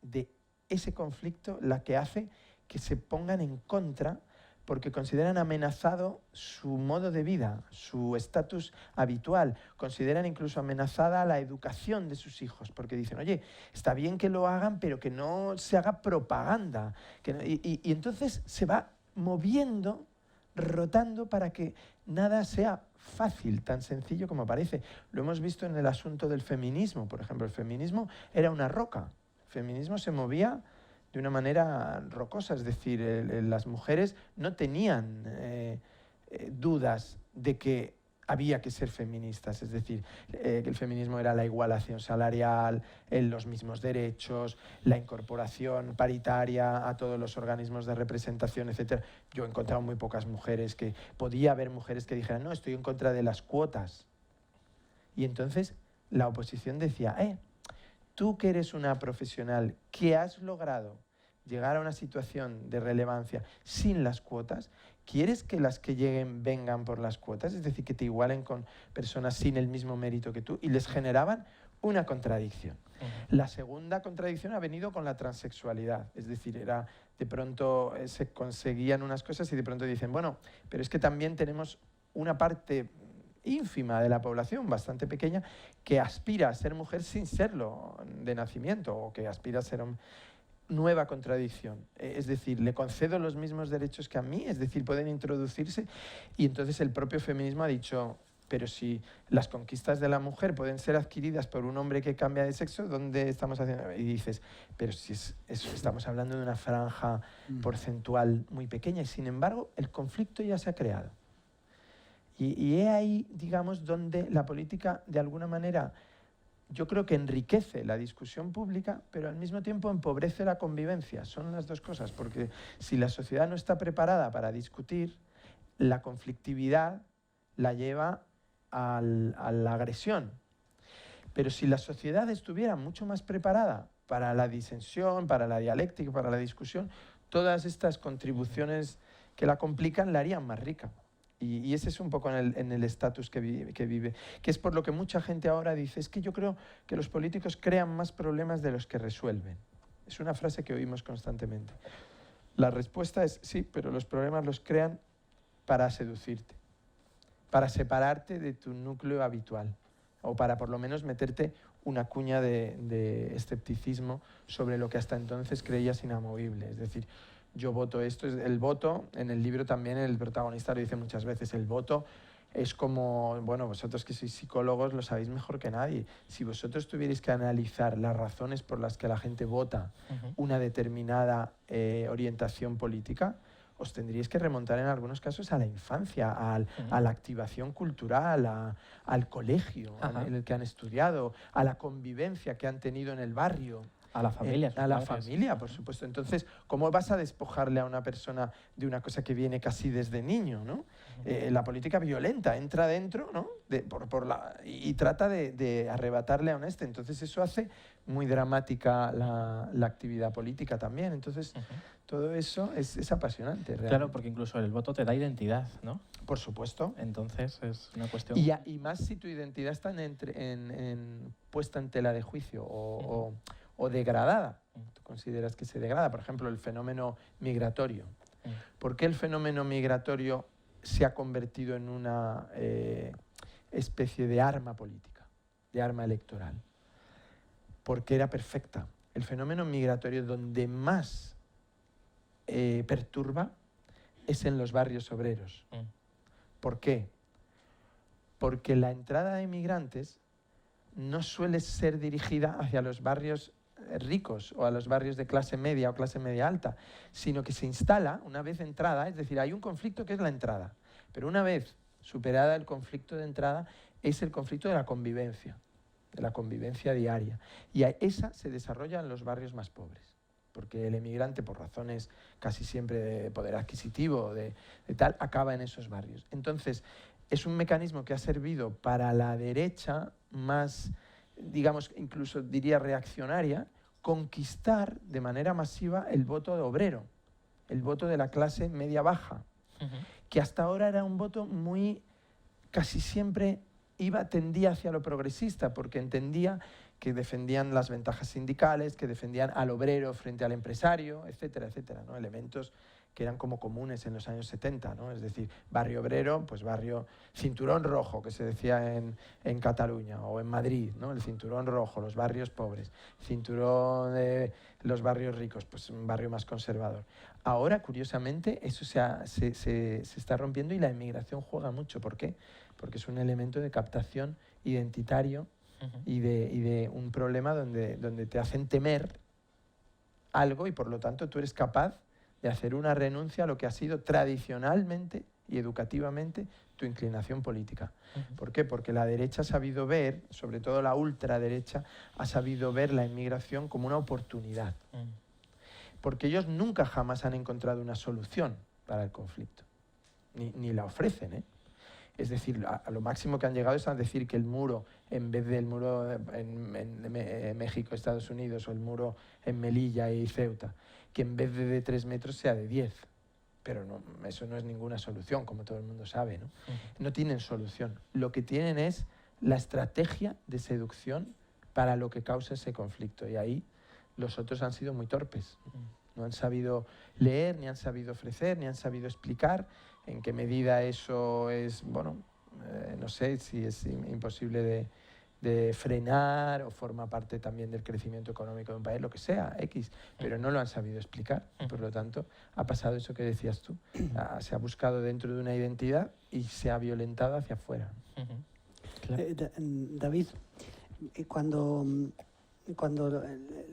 de ese conflicto la que hace que se pongan en contra porque consideran amenazado su modo de vida, su estatus habitual, consideran incluso amenazada la educación de sus hijos, porque dicen, oye, está bien que lo hagan, pero que no se haga propaganda. Y entonces se va moviendo, rotando para que nada sea fácil, tan sencillo como parece. Lo hemos visto en el asunto del feminismo, por ejemplo. El feminismo era una roca. El feminismo se movía de una manera rocosa. Es decir, las mujeres no tenían dudas de que había que ser feministas, es decir, que el feminismo era la igualación salarial, los mismos derechos, la incorporación paritaria a todos los organismos de representación, etc. Yo he encontrado muy pocas mujeres podía haber mujeres que dijeran, no, estoy en contra de las cuotas. Y entonces la oposición decía, tú que eres una profesional que has logrado llegar a una situación de relevancia sin las cuotas, ¿quieres que las que lleguen vengan por las cuotas? Es decir, que te igualen con personas sin el mismo mérito que tú. Y les generaban una contradicción. La segunda contradicción ha venido con la transexualidad. Es decir, de pronto se conseguían unas cosas y de pronto dicen, bueno, pero es que también tenemos una parte ínfima de la población, bastante pequeña, que aspira a ser mujer sin serlo de nacimiento, o que aspira a ser hombre. Nueva contradicción, es decir, le concedo los mismos derechos que a mí, es decir, pueden introducirse, y entonces el propio feminismo ha dicho, pero si las conquistas de la mujer pueden ser adquiridas por un hombre que cambia de sexo, ¿dónde estamos haciendo? Y dices, pero si estamos hablando de una franja porcentual muy pequeña, y sin embargo el conflicto ya se ha creado. Y es ahí, digamos, donde la política, de alguna manera, yo creo que enriquece la discusión pública, pero al mismo tiempo empobrece la convivencia. Son las dos cosas, porque si la sociedad no está preparada para discutir, la conflictividad la lleva a la agresión. Pero si la sociedad estuviera mucho más preparada para la disensión, para la dialéctica, para la discusión, todas estas contribuciones que la complican la harían más rica. Y ese es un poco en el estatus que vive, que es por lo que mucha gente ahora dice, es que yo creo que los políticos crean más problemas de los que resuelven. Es una frase que oímos constantemente. La respuesta es sí, pero los problemas los crean para seducirte, para separarte de tu núcleo habitual, o para por lo menos meterte una cuña de escepticismo sobre lo que hasta entonces creías inamovible. Es decir, yo voto esto. El voto, en el libro también el protagonista lo dice muchas veces, el voto es como, bueno, vosotros que sois psicólogos lo sabéis mejor que nadie. Si vosotros tuvierais que analizar las razones por las que la gente vota una determinada orientación política, os tendríais que remontar en algunos casos a la infancia, a la activación cultural, al colegio en el que han estudiado, a la convivencia que han tenido en el barrio. A la familia. A la familia, por supuesto. Entonces, ¿cómo vas a despojarle a una persona de una cosa que viene casi desde niño, ¿no? La política violenta entra dentro, ¿no? Y trata de arrebatarle a este. Entonces, eso hace muy dramática la actividad política también. Entonces, todo eso es apasionante, realmente. Claro, porque incluso el voto te da identidad, ¿no? Por supuesto. Entonces, es una cuestión... Y más si tu identidad está puesta en tela de juicio o degradada. Tú consideras que se degrada. Por ejemplo, el fenómeno migratorio. ¿Por qué el fenómeno migratorio se ha convertido en una especie de arma política, de arma electoral? Porque era perfecta. El fenómeno migratorio donde más perturba es en los barrios obreros. ¿Por qué? Porque la entrada de inmigrantes no suele ser dirigida hacia los barrios ricos o a los barrios de clase media o clase media alta, sino que se instala una vez entrada, es decir, hay un conflicto que es la entrada, pero una vez superada el conflicto de entrada es el conflicto de la convivencia diaria, y esa se desarrolla en los barrios más pobres, porque el emigrante, por razones casi siempre de poder adquisitivo, de tal, acaba en esos barrios. Entonces, es un mecanismo que ha servido para la derecha más, digamos, incluso diría reaccionaria, conquistar de manera masiva el voto de obrero, el voto de la clase media-baja, que hasta ahora era un voto muy, casi siempre tendía hacia lo progresista, porque entendía que defendían las ventajas sindicales, que defendían al obrero frente al empresario, etcétera, etcétera, ¿no? Elementos que eran como comunes en los años 70, ¿no? Es decir, barrio obrero, pues barrio cinturón rojo, que se decía en Cataluña o en Madrid, ¿no? El cinturón rojo, los barrios pobres, cinturón de los barrios ricos, pues un barrio más conservador. Ahora, curiosamente, eso se está rompiendo y la inmigración juega mucho. ¿Por qué? Porque es un elemento de captación identitario y de un problema donde te hacen temer algo y por lo tanto tú eres capaz de hacer una renuncia a lo que ha sido tradicionalmente y educativamente tu inclinación política. ¿Por qué? Porque la derecha ha sabido ver, sobre todo la ultraderecha, ha sabido ver la inmigración como una oportunidad. Porque ellos nunca jamás han encontrado una solución para el conflicto, ni la ofrecen, ¿eh? Es decir, a lo máximo que han llegado es a decir que el muro, en vez del muro en México, Estados Unidos, o el muro en Melilla y Ceuta, que en vez de 3 metros sea de 10. Pero no, eso no es ninguna solución, como todo el mundo sabe, ¿no? No tienen solución. Lo que tienen es la estrategia de seducción para lo que causa ese conflicto. Y ahí los otros han sido muy torpes. No han sabido leer, ni han sabido ofrecer, ni han sabido explicar en qué medida eso es, bueno, no sé si es imposible de frenar o forma parte también del crecimiento económico de un país, lo que sea, X, pero no lo han sabido explicar. Por lo tanto, ha pasado eso que decías tú. Se ha buscado dentro de una identidad y se ha violentado hacia afuera. Claro. David, cuando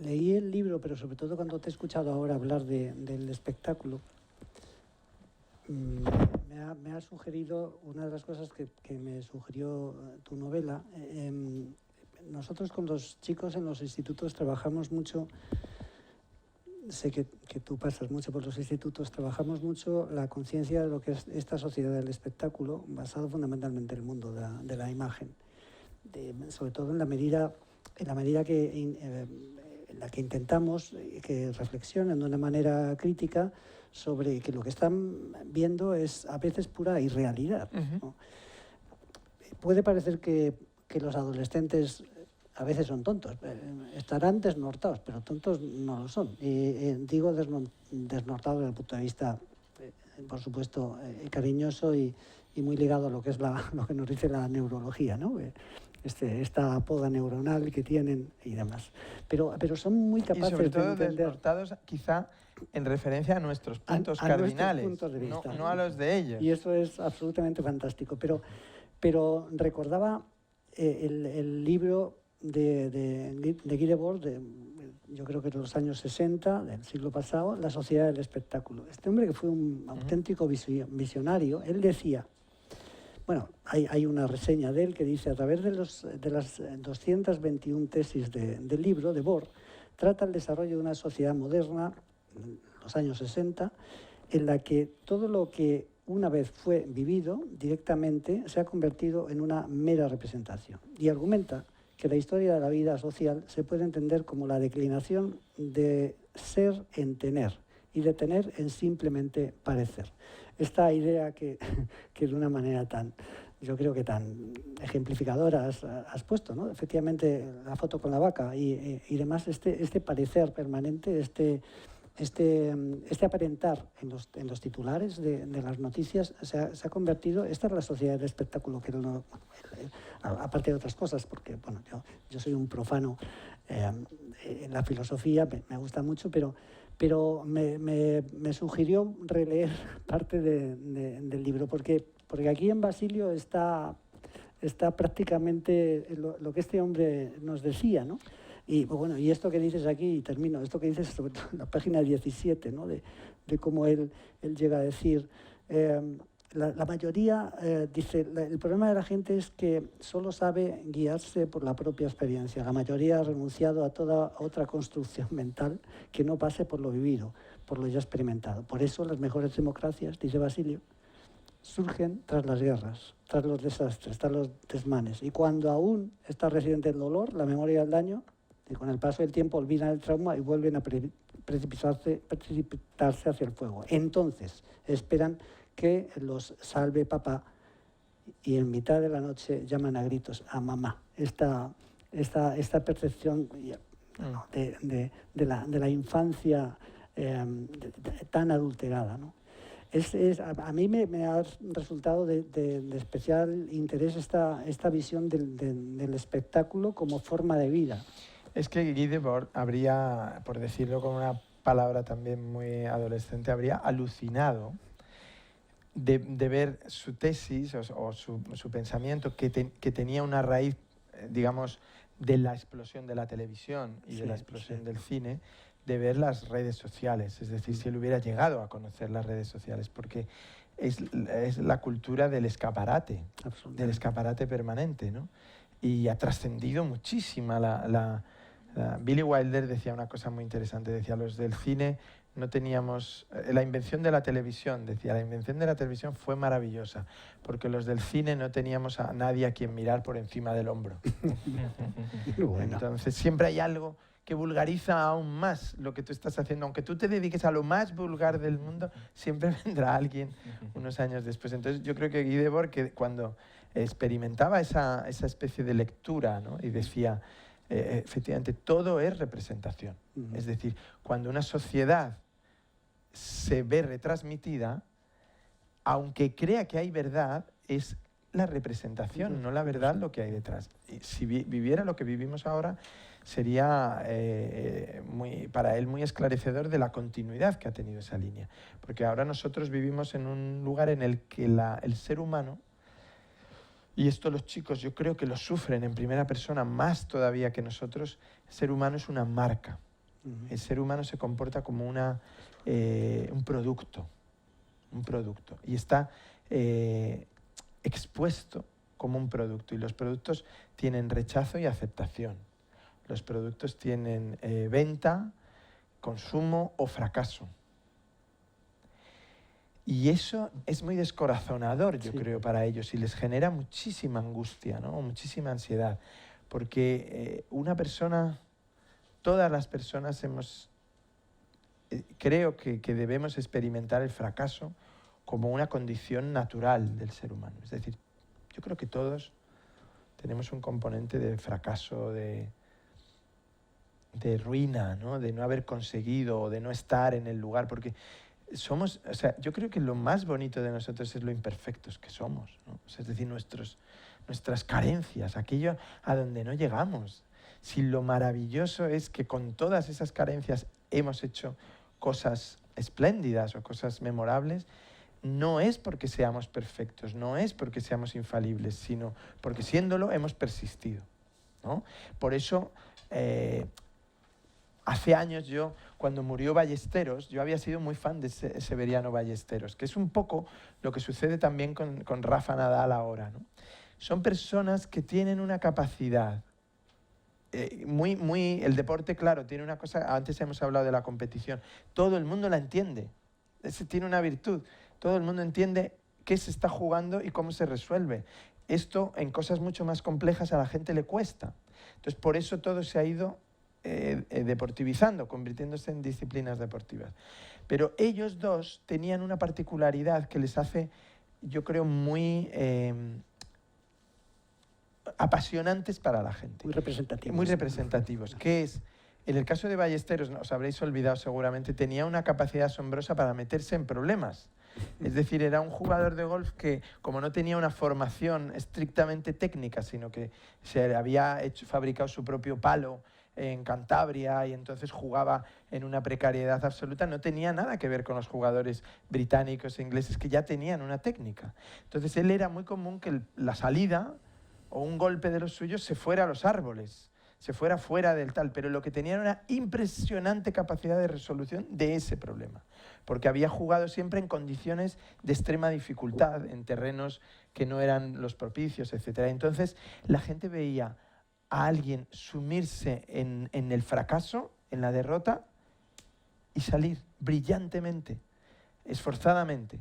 leí el libro, pero sobre todo cuando te he escuchado ahora hablar del espectáculo, me ha sugerido una de las cosas que me sugirió tu novela. Nosotros con los chicos en los institutos trabajamos mucho, sé que tú pasas mucho por los institutos, trabajamos mucho la conciencia de lo que es esta sociedad del espectáculo, basado fundamentalmente en el mundo de la imagen, sobre todo en la medida en la que intentamos que reflexionen de una manera crítica sobre que lo que están viendo es a veces pura irrealidad, ¿no? Puede parecer que los adolescentes a veces son tontos, estarán desnortados, pero tontos no lo son. Digo desnortados desde el punto de vista, por supuesto, cariñoso y muy ligado a lo que es lo que nos dice la neurología, ¿no? Esta poda neuronal que tienen y demás. Pero son muy capaces y sobre todo de entender... desnortados quizá en referencia a nuestros puntos cardinales, nuestros puntos de vista, no a los de ellos. Y eso es absolutamente fantástico. Pero recordaba el libro de Guy Debord, yo creo que de los años 60, del siglo pasado, La sociedad del espectáculo. Este hombre, que fue un auténtico visionario, él decía... Bueno, hay una reseña de él que dice: a través de las 221 tesis del libro, Debord trata el desarrollo de una sociedad moderna, en los años 60, en la que todo lo que una vez fue vivido directamente se ha convertido en una mera representación. Y argumenta que la historia de la vida social se puede entender como la declinación de ser en tener y de tener en simplemente parecer. Esta idea que de una manera yo creo que tan ejemplificadora has puesto, ¿no? Efectivamente, la foto con la vaca y demás, este parecer permanente, este aparentar en los titulares de las noticias se ha convertido. Esta es la sociedad del espectáculo, que aparte de otras cosas, porque bueno, yo soy un profano en la filosofía, me gusta mucho, pero me sugirió releer parte del libro, porque aquí en Basilio está prácticamente lo que este hombre nos decía, ¿no? Y bueno, y esto que dices aquí, y termino, esto que dices sobre todo en la página 17, ¿no? de cómo él llega a decir, la mayoría, dice, el problema de la gente es que solo sabe guiarse por la propia experiencia. La mayoría ha renunciado a toda otra construcción mental que no pase por lo vivido, por lo ya experimentado. Por eso las mejores democracias, dice Basilio, surgen tras las guerras, tras los desastres, tras los desmanes. Y cuando aún está reciente el dolor, la memoria del daño, y con el paso del tiempo olvidan el trauma y vuelven a precipitarse hacia el fuego. Entonces esperan que los salve papá y en mitad de la noche llaman a gritos a mamá. Esta percepción de la infancia tan adulterada, ¿no? A mí me ha resultado de especial interés esta visión del espectáculo como forma de vida. Es que Guy Debord habría, por decirlo con una palabra también muy adolescente, habría alucinado de ver su tesis o su pensamiento que tenía una raíz, digamos, de la explosión de la televisión y de la explosión del cine, de ver las redes sociales, es decir, si él hubiera llegado a conocer las redes sociales, porque es la cultura del escaparate permanente, ¿no? Y ha trascendido muchísima Billy Wilder decía una cosa muy interesante, decía, los del cine no teníamos... La invención de la televisión, decía, la invención de la televisión fue maravillosa, porque los del cine no teníamos a nadie a quien mirar por encima del hombro. Bueno. Entonces siempre hay algo que vulgariza aún más lo que tú estás haciendo. Aunque tú te dediques a lo más vulgar del mundo, siempre vendrá alguien unos años después. Entonces yo creo que Guy Debord, que cuando experimentaba esa especie de lectura, ¿no? Y decía, efectivamente, todo es representación. Es decir, cuando una sociedad se ve retransmitida, aunque crea que hay verdad, es la representación, no la verdad lo que hay detrás. Y si viviera lo que vivimos ahora, sería para él muy esclarecedor de la continuidad que ha tenido esa línea. Porque ahora nosotros vivimos en un lugar en el que el ser humano, y esto los chicos yo creo que lo sufren en primera persona más todavía que nosotros, el ser humano es una marca. El ser humano se comporta como un producto. Y está expuesto como un producto. Y los productos tienen rechazo y aceptación. Los productos tienen venta, consumo o fracaso. Y eso es muy descorazonador, yo creo, para ellos, y les genera muchísima angustia, ¿no? Muchísima ansiedad. Porque una persona, todas las personas creo que debemos experimentar el fracaso como una condición natural del ser humano. Es decir, yo creo que todos tenemos un componente de fracaso, de ruina, ¿no? De no haber conseguido o de no estar en el lugar, porque yo creo que lo más bonito de nosotros es lo imperfectos que somos, ¿no? O sea, es decir, nuestras carencias, aquello a donde no llegamos. Si lo maravilloso es que con todas esas carencias hemos hecho cosas espléndidas o cosas memorables, no es porque seamos perfectos, no es porque seamos infalibles, sino porque siéndolo hemos persistido, ¿no? Por eso, hace años cuando murió Ballesteros, yo había sido muy fan de Severiano Ballesteros, que es un poco lo que sucede también con Rafa Nadal ahora, ¿no? Son personas que tienen una capacidad el deporte, claro, tiene una cosa, antes hemos hablado de la competición, todo el mundo la entiende, tiene una virtud, todo el mundo entiende qué se está jugando y cómo se resuelve. Esto en cosas mucho más complejas a la gente le cuesta. Entonces, por eso todo se ha ido deportivizando, convirtiéndose en disciplinas deportivas. Pero ellos dos tenían una particularidad que les hace, yo creo, muy apasionantes para la gente. Muy representativos. Muy representativos. Que es, en el caso de Ballesteros, os habréis olvidado seguramente, tenía una capacidad asombrosa para meterse en problemas. Es decir, era un jugador de golf que, como no tenía una formación estrictamente técnica, sino que se había fabricado su propio palo en Cantabria y entonces jugaba en una precariedad absoluta, no tenía nada que ver con los jugadores británicos e ingleses que ya tenían una técnica. Entonces él era muy común que la salida o un golpe de los suyos se fuera a los árboles, se fuera fuera del tal, pero lo que tenía era una impresionante capacidad de resolución de ese problema, porque había jugado siempre en condiciones de extrema dificultad, en terrenos que no eran los propicios, etc. Entonces la gente veía a alguien sumirse en el fracaso, en la derrota, y salir brillantemente, esforzadamente.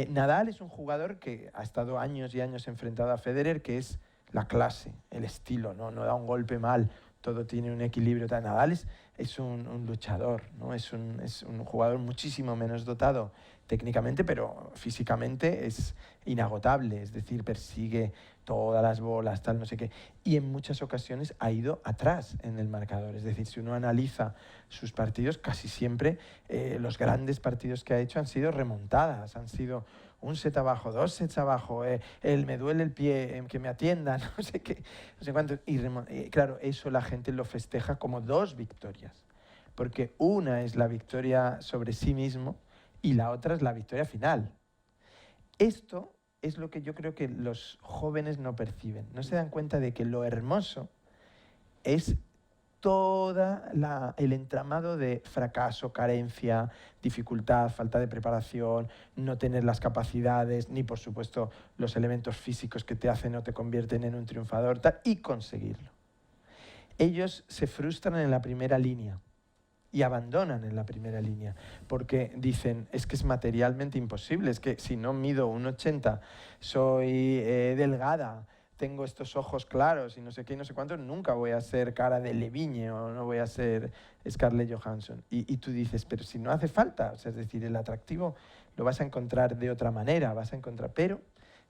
Nadal es un jugador que ha estado años y años enfrentado a Federer, que es la clase, el estilo, no da un golpe mal, todo tiene un equilibrio. Nadal es un luchador, ¿no? Es un jugador muchísimo menos dotado técnicamente, pero físicamente es inagotable, es decir, persigue todas las bolas, tal, no sé qué. Y en muchas ocasiones ha ido atrás en el marcador. Es decir, si uno analiza sus partidos, casi siempre los grandes partidos que ha hecho han sido remontadas, han sido un set abajo, 2 sets abajo, me duele el pie, que me atiendan, no sé qué, no sé cuánto. Y claro, eso la gente lo festeja como 2 victorias, porque una es la victoria sobre sí mismo y la otra es la victoria final. Esto es lo que yo creo que los jóvenes no perciben. No se dan cuenta de que lo hermoso es todo el entramado de fracaso, carencia, dificultad, falta de preparación, no tener las capacidades, ni por supuesto los elementos físicos que te hacen o te convierten en un triunfador, tal, y conseguirlo. Ellos se frustran en la primera línea y abandonan en la primera línea, porque dicen, es que es materialmente imposible, es que si no mido 1,80, soy delgada, tengo estos ojos claros y no sé qué y no sé cuánto, nunca voy a ser Cara Delevingne o no voy a ser Scarlett Johansson. Y tú dices, pero si no hace falta, o sea, es decir, el atractivo lo vas a encontrar de otra manera, pero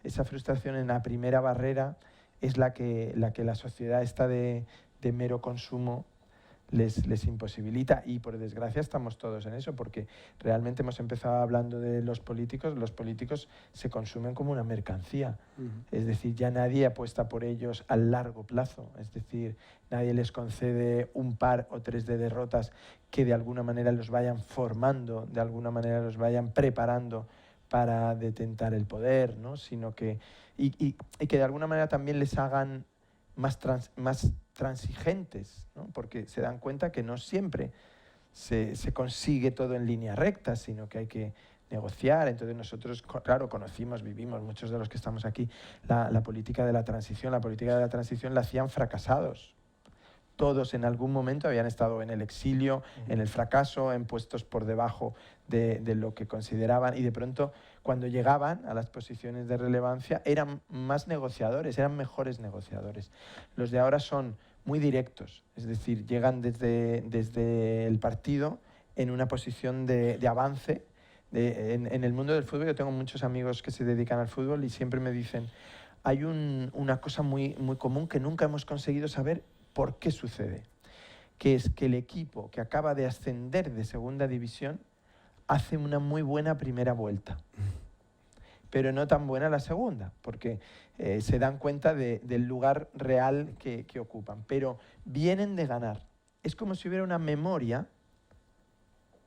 esa frustración en la primera barrera es la que la sociedad esta de mero consumo les imposibilita, y por desgracia estamos todos en eso, porque realmente hemos empezado hablando de los políticos se consumen como una mercancía, es decir, ya nadie apuesta por ellos a largo plazo, es decir, nadie les concede un par o tres de derrotas que de alguna manera los vayan formando, de alguna manera los vayan preparando para detentar el poder, ¿no? Sino que, y que de alguna manera también les hagan más transigentes, ¿no? Porque se dan cuenta que no siempre se consigue todo en línea recta, sino que hay que negociar. Entonces nosotros, claro, vivimos, muchos de los que estamos aquí, la política de la transición. La política de la transición la hacían fracasados. Todos en algún momento habían estado en el exilio, en el fracaso, en puestos por debajo de lo que consideraban, y de pronto cuando llegaban a las posiciones de relevancia eran más negociadores, eran mejores negociadores. Los de ahora son muy directos, es decir, llegan desde el partido en una posición de avance. En el mundo del fútbol, yo tengo muchos amigos que se dedican al fútbol y siempre me dicen, hay una cosa muy, muy común que nunca hemos conseguido saber por qué sucede, que es que el equipo que acaba de ascender de segunda división hace una muy buena primera vuelta, pero no tan buena la segunda, porque se dan cuenta del lugar real que ocupan, pero vienen de ganar. Es como si hubiera una memoria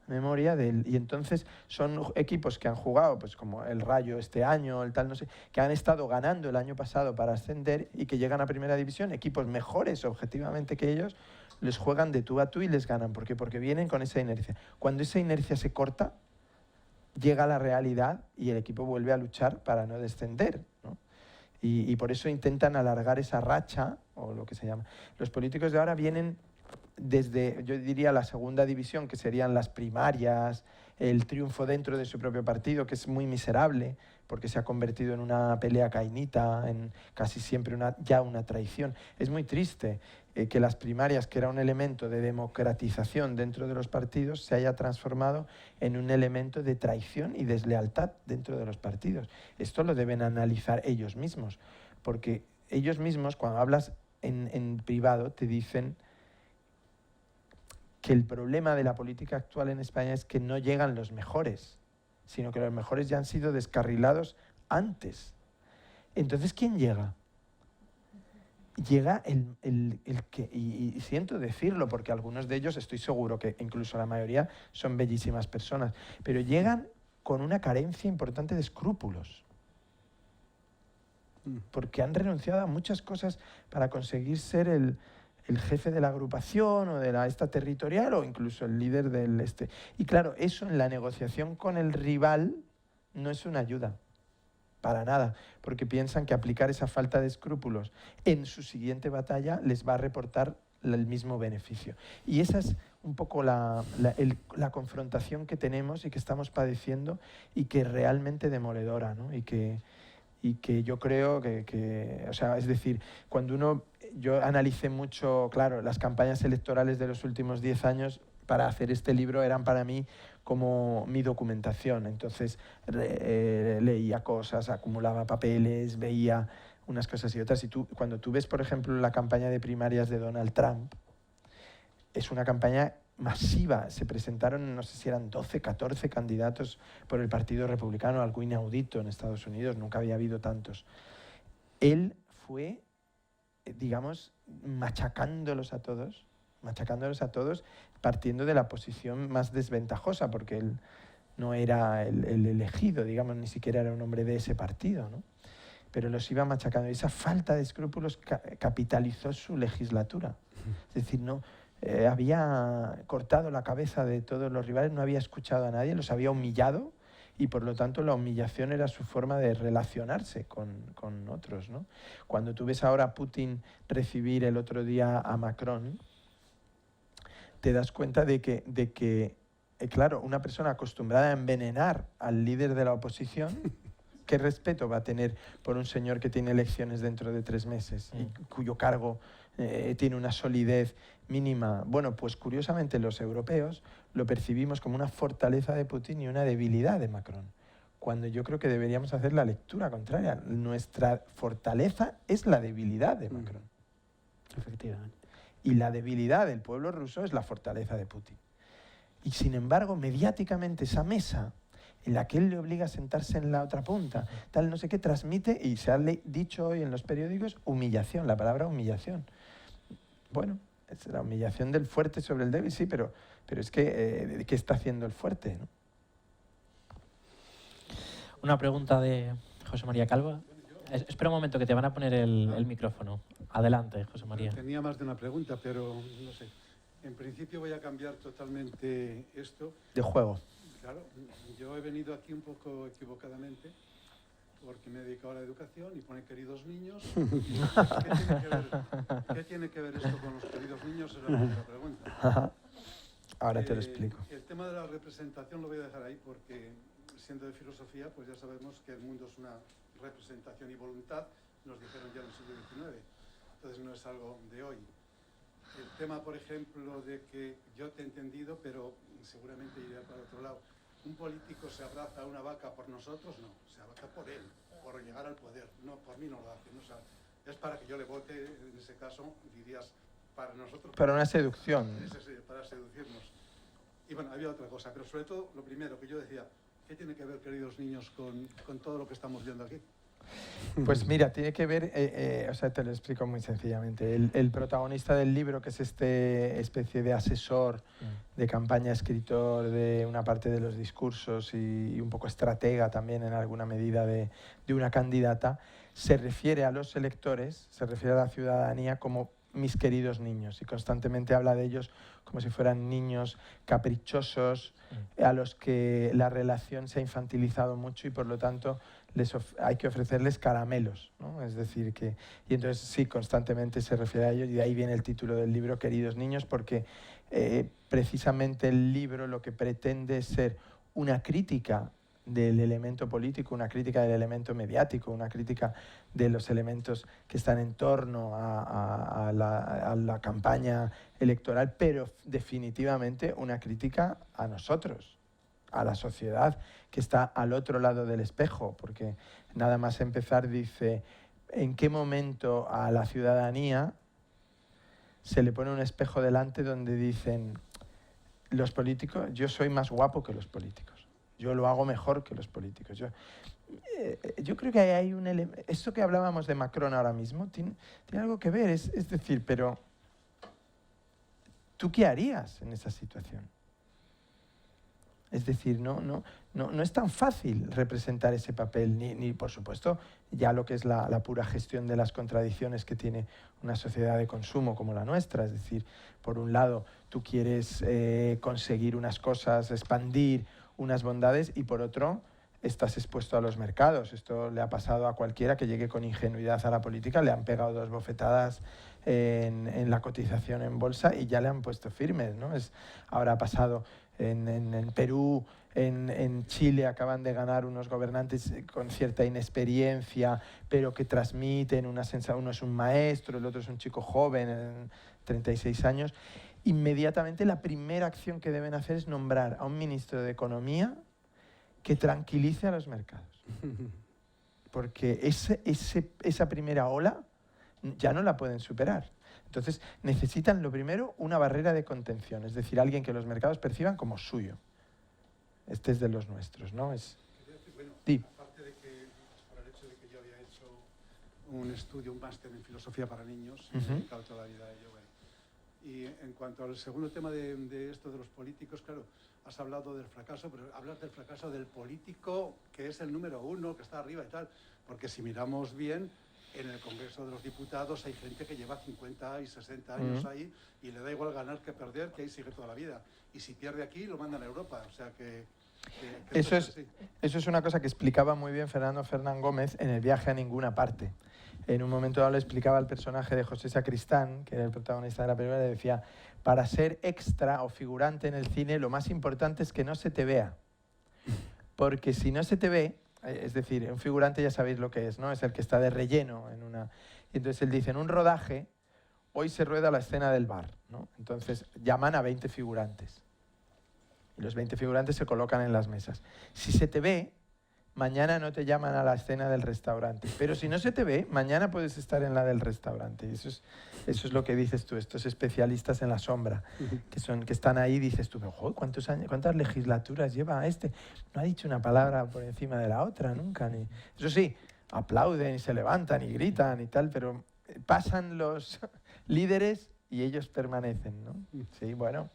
y entonces son equipos que han jugado, pues como el Rayo este año, el tal, no sé, que han estado ganando el año pasado para ascender y que llegan a primera división, equipos mejores objetivamente que ellos, les juegan de tú a tú y les ganan. ¿Por qué? Porque vienen con esa inercia. Cuando esa inercia se corta, llega la realidad y el equipo vuelve a luchar para no descender, ¿no? Y por eso intentan alargar esa racha, o lo que se llama. Los políticos de ahora vienen desde, yo diría, la segunda división, que serían las primarias, el triunfo dentro de su propio partido, que es muy miserable, porque se ha convertido en una pelea cainita, en casi siempre ya una traición. Es muy triste que las primarias, que era un elemento de democratización dentro de los partidos, se haya transformado en un elemento de traición y deslealtad dentro de los partidos. Esto lo deben analizar ellos mismos, porque ellos mismos, cuando hablas en privado, te dicen que el problema de la política actual en España es que no llegan los mejores, sino que los mejores ya han sido descarrilados antes. Entonces, ¿quién llega? Llega el que, y siento decirlo, porque algunos de ellos, estoy seguro que incluso la mayoría, son bellísimas personas, pero llegan con una carencia importante de escrúpulos, porque han renunciado a muchas cosas para conseguir ser el jefe de la agrupación o de esta territorial, o incluso el líder del este. Y claro, eso en la negociación con el rival no es una ayuda, para nada, porque piensan que aplicar esa falta de escrúpulos en su siguiente batalla les va a reportar el mismo beneficio. Y esa es un poco la confrontación que tenemos y que estamos padeciendo, y que es realmente demoledora, ¿no? Y que yo creo que, o sea, es decir, yo analicé mucho, claro, las campañas electorales de los últimos 10 años para hacer este libro eran para mí como mi documentación. Entonces leía cosas, acumulaba papeles, veía unas cosas y otras. Y cuando tú ves, por ejemplo, la campaña de primarias de Donald Trump, es una campaña masiva. Se presentaron, no sé si eran 12, 14 candidatos por el Partido Republicano, algo inaudito en Estados Unidos, nunca había habido tantos. Él fue, digamos, machacándolos a todos, partiendo de la posición más desventajosa, porque él no era el elegido, digamos, ni siquiera era un hombre de ese partido, ¿no? Pero los iba machacando. Y esa falta de escrúpulos capitalizó su legislatura. Es decir, no, había cortado la cabeza de todos los rivales, no había escuchado a nadie, los había humillado y por lo tanto la humillación era su forma de relacionarse con otros, ¿no? Cuando tú ves ahora a Putin recibir el otro día a Macron, te das cuenta de que claro, una persona acostumbrada a envenenar al líder de la oposición, ¿qué respeto va a tener por un señor que tiene elecciones dentro de 3 meses y cuyo cargo tiene una solidez mínima? Bueno, pues curiosamente los europeos lo percibimos como una fortaleza de Putin y una debilidad de Macron, cuando yo creo que deberíamos hacer la lectura contraria. Nuestra fortaleza es la debilidad de Macron. Efectivamente. Y la debilidad del pueblo ruso es la fortaleza de Putin. Y sin embargo, mediáticamente esa mesa en la que él le obliga a sentarse en la otra punta, tal no sé qué, transmite, y se ha dicho hoy en los periódicos, humillación, la palabra humillación. Bueno, es la humillación del fuerte sobre el débil, sí, pero es que, ¿qué está haciendo el fuerte, ¿no? Una pregunta de José María Calvo. Espera un momento, que te van a poner el micrófono. Adelante, José María. Tenía más de una pregunta, pero no sé. En principio voy a cambiar totalmente esto. De juego. Claro, yo he venido aquí un poco equivocadamente porque me he dedicado a la educación y pone queridos niños. ¿Qué tiene que ver esto con los queridos niños? Es la primera pregunta. Ahora te lo explico. El tema de la representación lo voy a dejar ahí porque, siendo de filosofía, pues ya sabemos que el mundo es una representación y voluntad, nos dijeron ya en el siglo XIX. Entonces no es algo de hoy. El tema, por ejemplo, de que yo te he entendido, pero seguramente iré para otro lado. ¿Un político se abraza a una vaca por nosotros? No, se abraza por él, por llegar al poder. No, por mí no lo hace. ¿No? O sea, es para que yo le vote, en ese caso, dirías, para nosotros. Para una seducción. Para seducirnos. Y bueno, había otra cosa, pero sobre todo, lo primero que yo decía, ¿qué tiene que ver, queridos niños, con todo lo que estamos viendo aquí? Pues mira, tiene que ver, o sea, te lo explico muy sencillamente. El protagonista del libro, que es este especie de asesor de campaña, escritor de una parte de los discursos y un poco estratega también en alguna medida de una candidata, se refiere a los electores, se refiere a la ciudadanía como mis queridos niños, y constantemente habla de ellos como si fueran niños caprichosos a los que la relación se ha infantilizado mucho y por lo tanto hay que ofrecerles caramelos, ¿no? Es decir, que... Y entonces sí, constantemente se refiere a ellos, y de ahí viene el título del libro, Queridos Niños, porque precisamente el libro lo que pretende es ser una crítica del elemento político, una crítica del elemento mediático, una crítica de los elementos que están en torno a la campaña electoral, pero definitivamente una crítica a nosotros, a la sociedad que está al otro lado del espejo, porque nada más empezar dice, ¿en qué momento a la ciudadanía se le pone un espejo delante donde dicen, los políticos, yo soy más guapo que los políticos, yo lo hago mejor que los políticos? Yo creo que hay un elemento, esto que hablábamos de Macron ahora mismo, tiene algo que ver, es decir, pero ¿tú qué harías en esa situación? Es decir, no es tan fácil representar ese papel, ni por supuesto ya lo que es la pura gestión de las contradicciones que tiene una sociedad de consumo como la nuestra. Es decir, por un lado tú quieres conseguir unas cosas, expandir unas bondades, y por otro estás expuesto a los mercados. Esto le ha pasado a cualquiera que llegue con ingenuidad a la política, le han pegado 2 bofetadas en la cotización en bolsa y ya le han puesto firmes, ¿no? Ahora ha pasado en Perú, en Chile acaban de ganar unos gobernantes con cierta inexperiencia, pero que transmiten una sensación. Uno es un maestro, el otro es un chico joven, 36 años. Inmediatamente la primera acción que deben hacer es nombrar a un ministro de Economía que tranquilice a los mercados. Porque esa primera ola ya no la pueden superar. Entonces necesitan, lo primero, una barrera de contención, es decir, alguien que los mercados perciban como suyo. Este es de los nuestros, ¿no? Bueno, aparte de que, por el hecho de que yo había hecho un estudio, un máster en filosofía para niños, y me he dedicado toda la vida a ello. Bueno. Y en cuanto al segundo tema de esto de los políticos, claro, has hablado del fracaso, pero hablas del fracaso del político que es el número 1, que está arriba y tal, porque si miramos bien, En el Congreso de los Diputados hay gente que lleva 50 y 60 años ahí y le da igual ganar que perder, que ahí sigue toda la vida. Y si pierde aquí, lo mandan a Europa. O sea que eso es una cosa que explicaba muy bien Fernando Fernán Gómez en El viaje a ninguna parte. En un momento dado le explicaba al personaje de José Sacristán, que era el protagonista de la película, le decía, para ser extra o figurante en el cine, lo más importante es que no se te vea. Porque si no se te ve, es decir, un figurante ya sabéis lo que es, ¿no? Es el que está de relleno en una... Y entonces él dice, en un rodaje, hoy se rueda la escena del bar, ¿no? Entonces llaman a 20 figurantes. Y los 20 figurantes se colocan en las mesas. Si se te ve, mañana no te llaman a la escena del restaurante. Pero si no se te ve, mañana puedes estar en la del restaurante. Y eso es lo que dices tú, estos especialistas en la sombra, que están ahí, dices tú, pero, joder, ¿cuántas legislaturas lleva este? No ha dicho una palabra por encima de la otra nunca. Eso sí, aplauden y se levantan y gritan y tal, pero pasan los líderes y ellos permanecen, ¿no? Sí, bueno,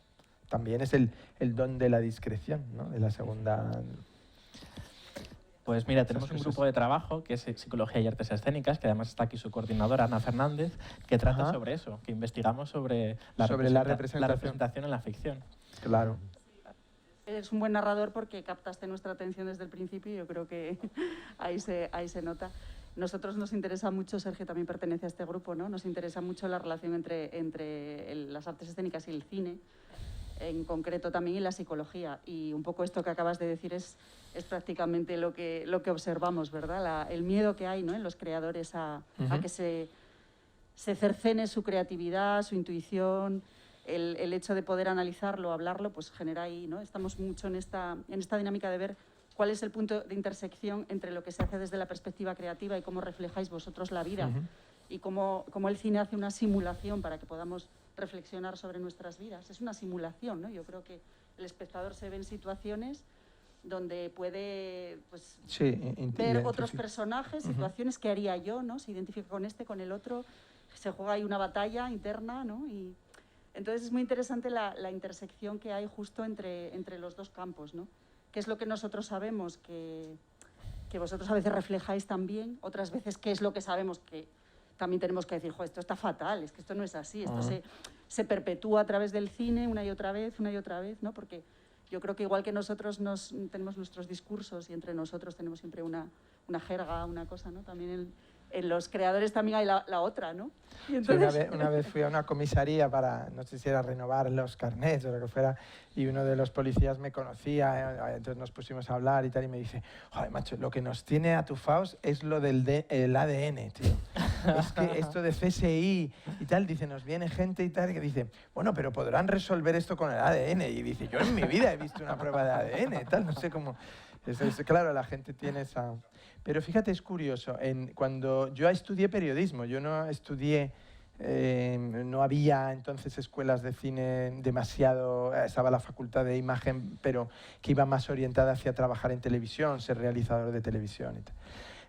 también es el don de la discreción, ¿no? De la segunda... Pues mira, tenemos un grupo de trabajo que es Psicología y Artes Escénicas, que además está aquí su coordinadora, Ana Fernández, que trata sobre eso, que investigamos sobre la representación en la ficción. Claro. Eres un buen narrador porque captaste nuestra atención desde el principio y yo creo que ahí se nota. Nosotros nos interesa mucho, Sergio también pertenece a este grupo, ¿no? Nos interesa mucho la relación entre las artes escénicas y el cine, en concreto también y la psicología. Y un poco esto que acabas de decir es prácticamente lo que observamos, ¿verdad? El miedo que hay, ¿no?, en los creadores a que se cercene su creatividad, su intuición, el hecho de poder analizarlo, hablarlo, pues genera ahí, ¿no? Estamos mucho en esta dinámica de ver cuál es el punto de intersección entre lo que se hace desde la perspectiva creativa y cómo reflejáis vosotros la vida y cómo el cine hace una simulación para que podamos reflexionar sobre nuestras vidas. Es una simulación, ¿no? Yo creo que el espectador se ve en situaciones donde puede, pues, ver otros personajes, situaciones que haría yo, ¿no? Se identifica con este, con el otro, se juega ahí una batalla interna, ¿no? Y entonces es muy interesante la intersección que hay justo entre los dos campos, ¿no? ¿Qué es lo que nosotros sabemos que vosotros a veces reflejáis también? Otras veces, ¿qué es lo que sabemos que también tenemos que decir, jo, esto está fatal, es que esto no es así, esto se perpetúa a través del cine una y otra vez, ¿no? Porque yo creo que igual que nosotros tenemos nuestros discursos y entre nosotros tenemos siempre una jerga, una cosa, ¿no? También en los creadores también hay la otra, ¿no? Y entonces... sí, una vez fui a una comisaría para, no sé si era renovar los carnets o lo que fuera, y uno de los policías me conocía, entonces nos pusimos a hablar y tal, y me dice, joder, macho, lo que nos tiene atufaos es lo del el ADN, tío. Es que esto de CSI y tal, dice, nos viene gente y tal, que dice, bueno, pero podrán resolver esto con el ADN. Y dice, yo en mi vida he visto una prueba de ADN y tal, no sé cómo... Claro, la gente tiene esa... Pero fíjate, es curioso, cuando yo estudié periodismo, yo no estudié, no había entonces escuelas de cine demasiado, estaba la facultad de imagen, pero que iba más orientada hacia trabajar en televisión, ser realizador de televisión y tal.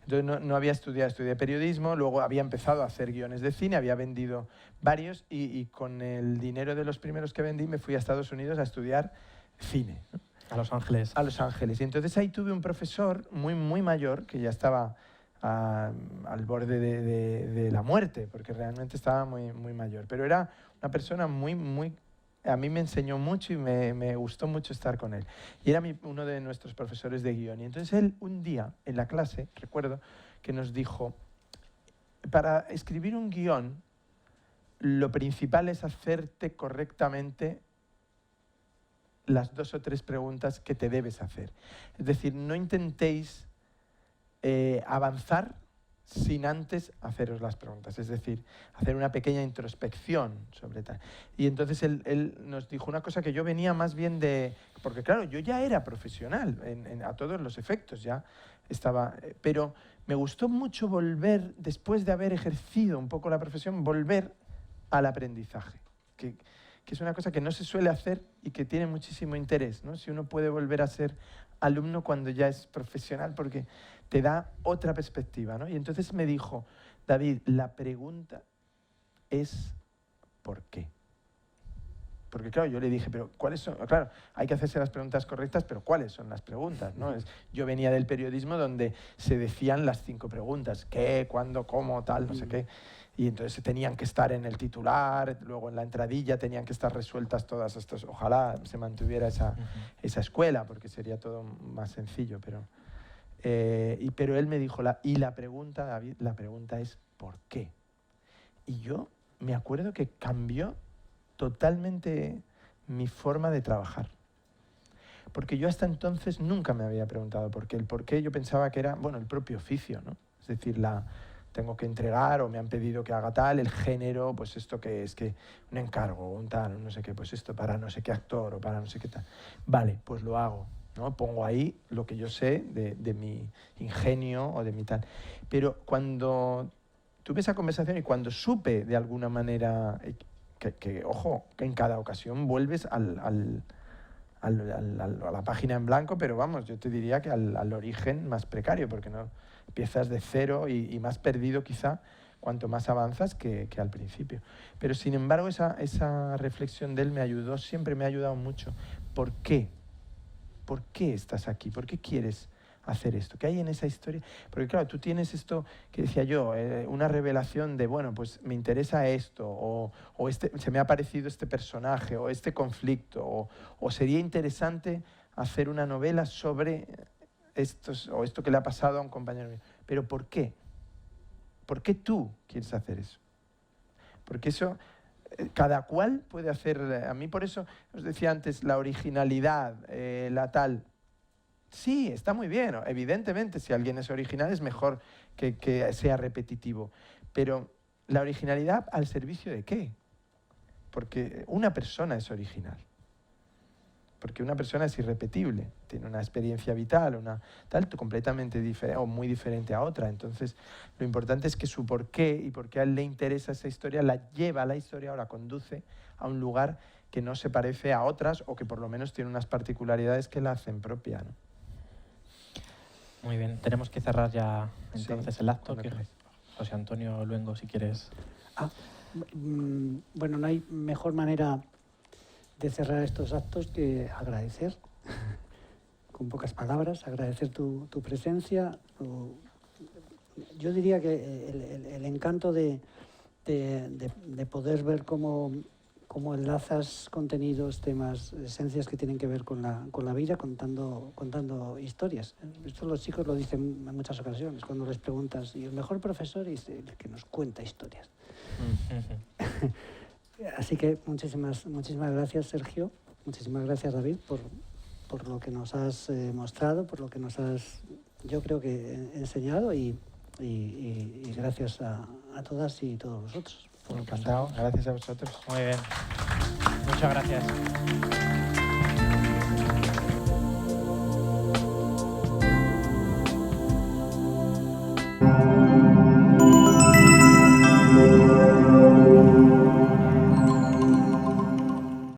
Entonces no había estudiado, estudié periodismo, luego había empezado a hacer guiones de cine, había vendido varios y con el dinero de los primeros que vendí me fui a Estados Unidos a estudiar cine, ¿no? A Los Ángeles. A Los Ángeles. Y entonces ahí tuve un profesor muy mayor, que ya estaba al borde de la muerte, porque realmente estaba muy mayor. Pero era una persona a mí me enseñó mucho y me gustó mucho estar con él. Y era uno de nuestros profesores de guión. Y entonces él un día en la clase, recuerdo, que nos dijo, para escribir un guión, lo principal es hacerte correctamente las 2 o 3 preguntas que te debes hacer. Es decir, no intentéis avanzar sin antes haceros las preguntas. Es decir, hacer una pequeña introspección sobre tal. Y entonces él nos dijo una cosa que yo venía más bien de... Porque claro, yo ya era profesional a todos los efectos, ya estaba... Pero me gustó mucho volver, después de haber ejercido un poco la profesión, volver al aprendizaje. Que es una cosa que no se suele hacer y que tiene muchísimo interés, ¿no? Si uno puede volver a ser alumno cuando ya es profesional, porque te da otra perspectiva, ¿no? Y entonces me dijo, David, la pregunta es ¿por qué? porque claro, yo le dije, pero ¿cuáles son? Claro, hay que hacerse las preguntas correctas, pero ¿cuáles son las preguntas? ¿No? Yo venía del periodismo donde se decían las 5 preguntas, ¿qué, cuándo, cómo, tal, no sé qué. Y entonces tenían que estar en el titular, luego en la entradilla tenían que estar resueltas todas estas. Ojalá se mantuviera esa escuela, porque sería todo más sencillo. Pero él me dijo, la pregunta, David, la pregunta es ¿por qué? Y yo me acuerdo que cambió totalmente mi forma de trabajar. Porque yo hasta entonces nunca me había preguntado por qué. El por qué yo pensaba que era, bueno, el propio oficio, ¿no? Es decir, tengo que entregar o me han pedido que haga tal, el género, pues esto que es que un encargo, un tal, no sé qué, pues esto para no sé qué actor o para no sé qué tal. Vale, pues lo hago, ¿no? Pongo ahí lo que yo sé de mi ingenio o de mi tal. Pero cuando tuve esa conversación y cuando supe de alguna manera ojo, que en cada ocasión vuelves a la página en blanco, pero vamos, yo te diría que al origen más precario, porque no empiezas de cero y más perdido quizá cuanto más avanzas que al principio. Pero sin embargo esa reflexión de él me ayudó, siempre me ha ayudado mucho. ¿Por qué? ¿Por qué estás aquí? ¿Por qué quieres hacer esto? ¿Qué hay en esa historia? Porque claro, tú tienes esto que decía yo, una revelación de, bueno, pues me interesa esto, o se me ha parecido este personaje, o este conflicto, o sería interesante hacer una novela sobre esto que le ha pasado a un compañero mío. Pero ¿por qué? ¿Por qué tú quieres hacer eso? Porque eso, cada cual puede hacer. A mí por eso os decía antes, la originalidad, la tal. Sí, está muy bien. Evidentemente, si alguien es original es mejor que sea repetitivo. Pero la originalidad, ¿al servicio de qué? Porque una persona es original. Porque una persona es irrepetible, tiene una experiencia vital, completamente diferente o muy diferente a otra. Entonces, lo importante es que su porqué y por qué a él le interesa esa historia la lleva a la historia o la conduce a un lugar que no se parece a otras o que por lo menos tiene unas particularidades que la hacen propia, ¿no? Muy bien, tenemos que cerrar ya entonces el acto. Que José Antonio Luengo, si quieres. Bueno, no hay mejor manera de cerrar estos actos que agradecer, con pocas palabras, agradecer tu presencia. Yo diría que el encanto de poder ver cómo enlazas contenidos, temas, esencias que tienen que ver con la vida, contando historias. Esto los chicos lo dicen en muchas ocasiones, cuando les preguntas, ¿y el mejor profesor? Y es el que nos cuenta historias. Así que muchísimas gracias, Sergio. Muchísimas gracias, David, por lo que nos has mostrado, por lo que nos has, yo creo que, enseñado y gracias a todas y todos vosotros. Encantado, gracias a vosotros. Muy bien. Muchas gracias.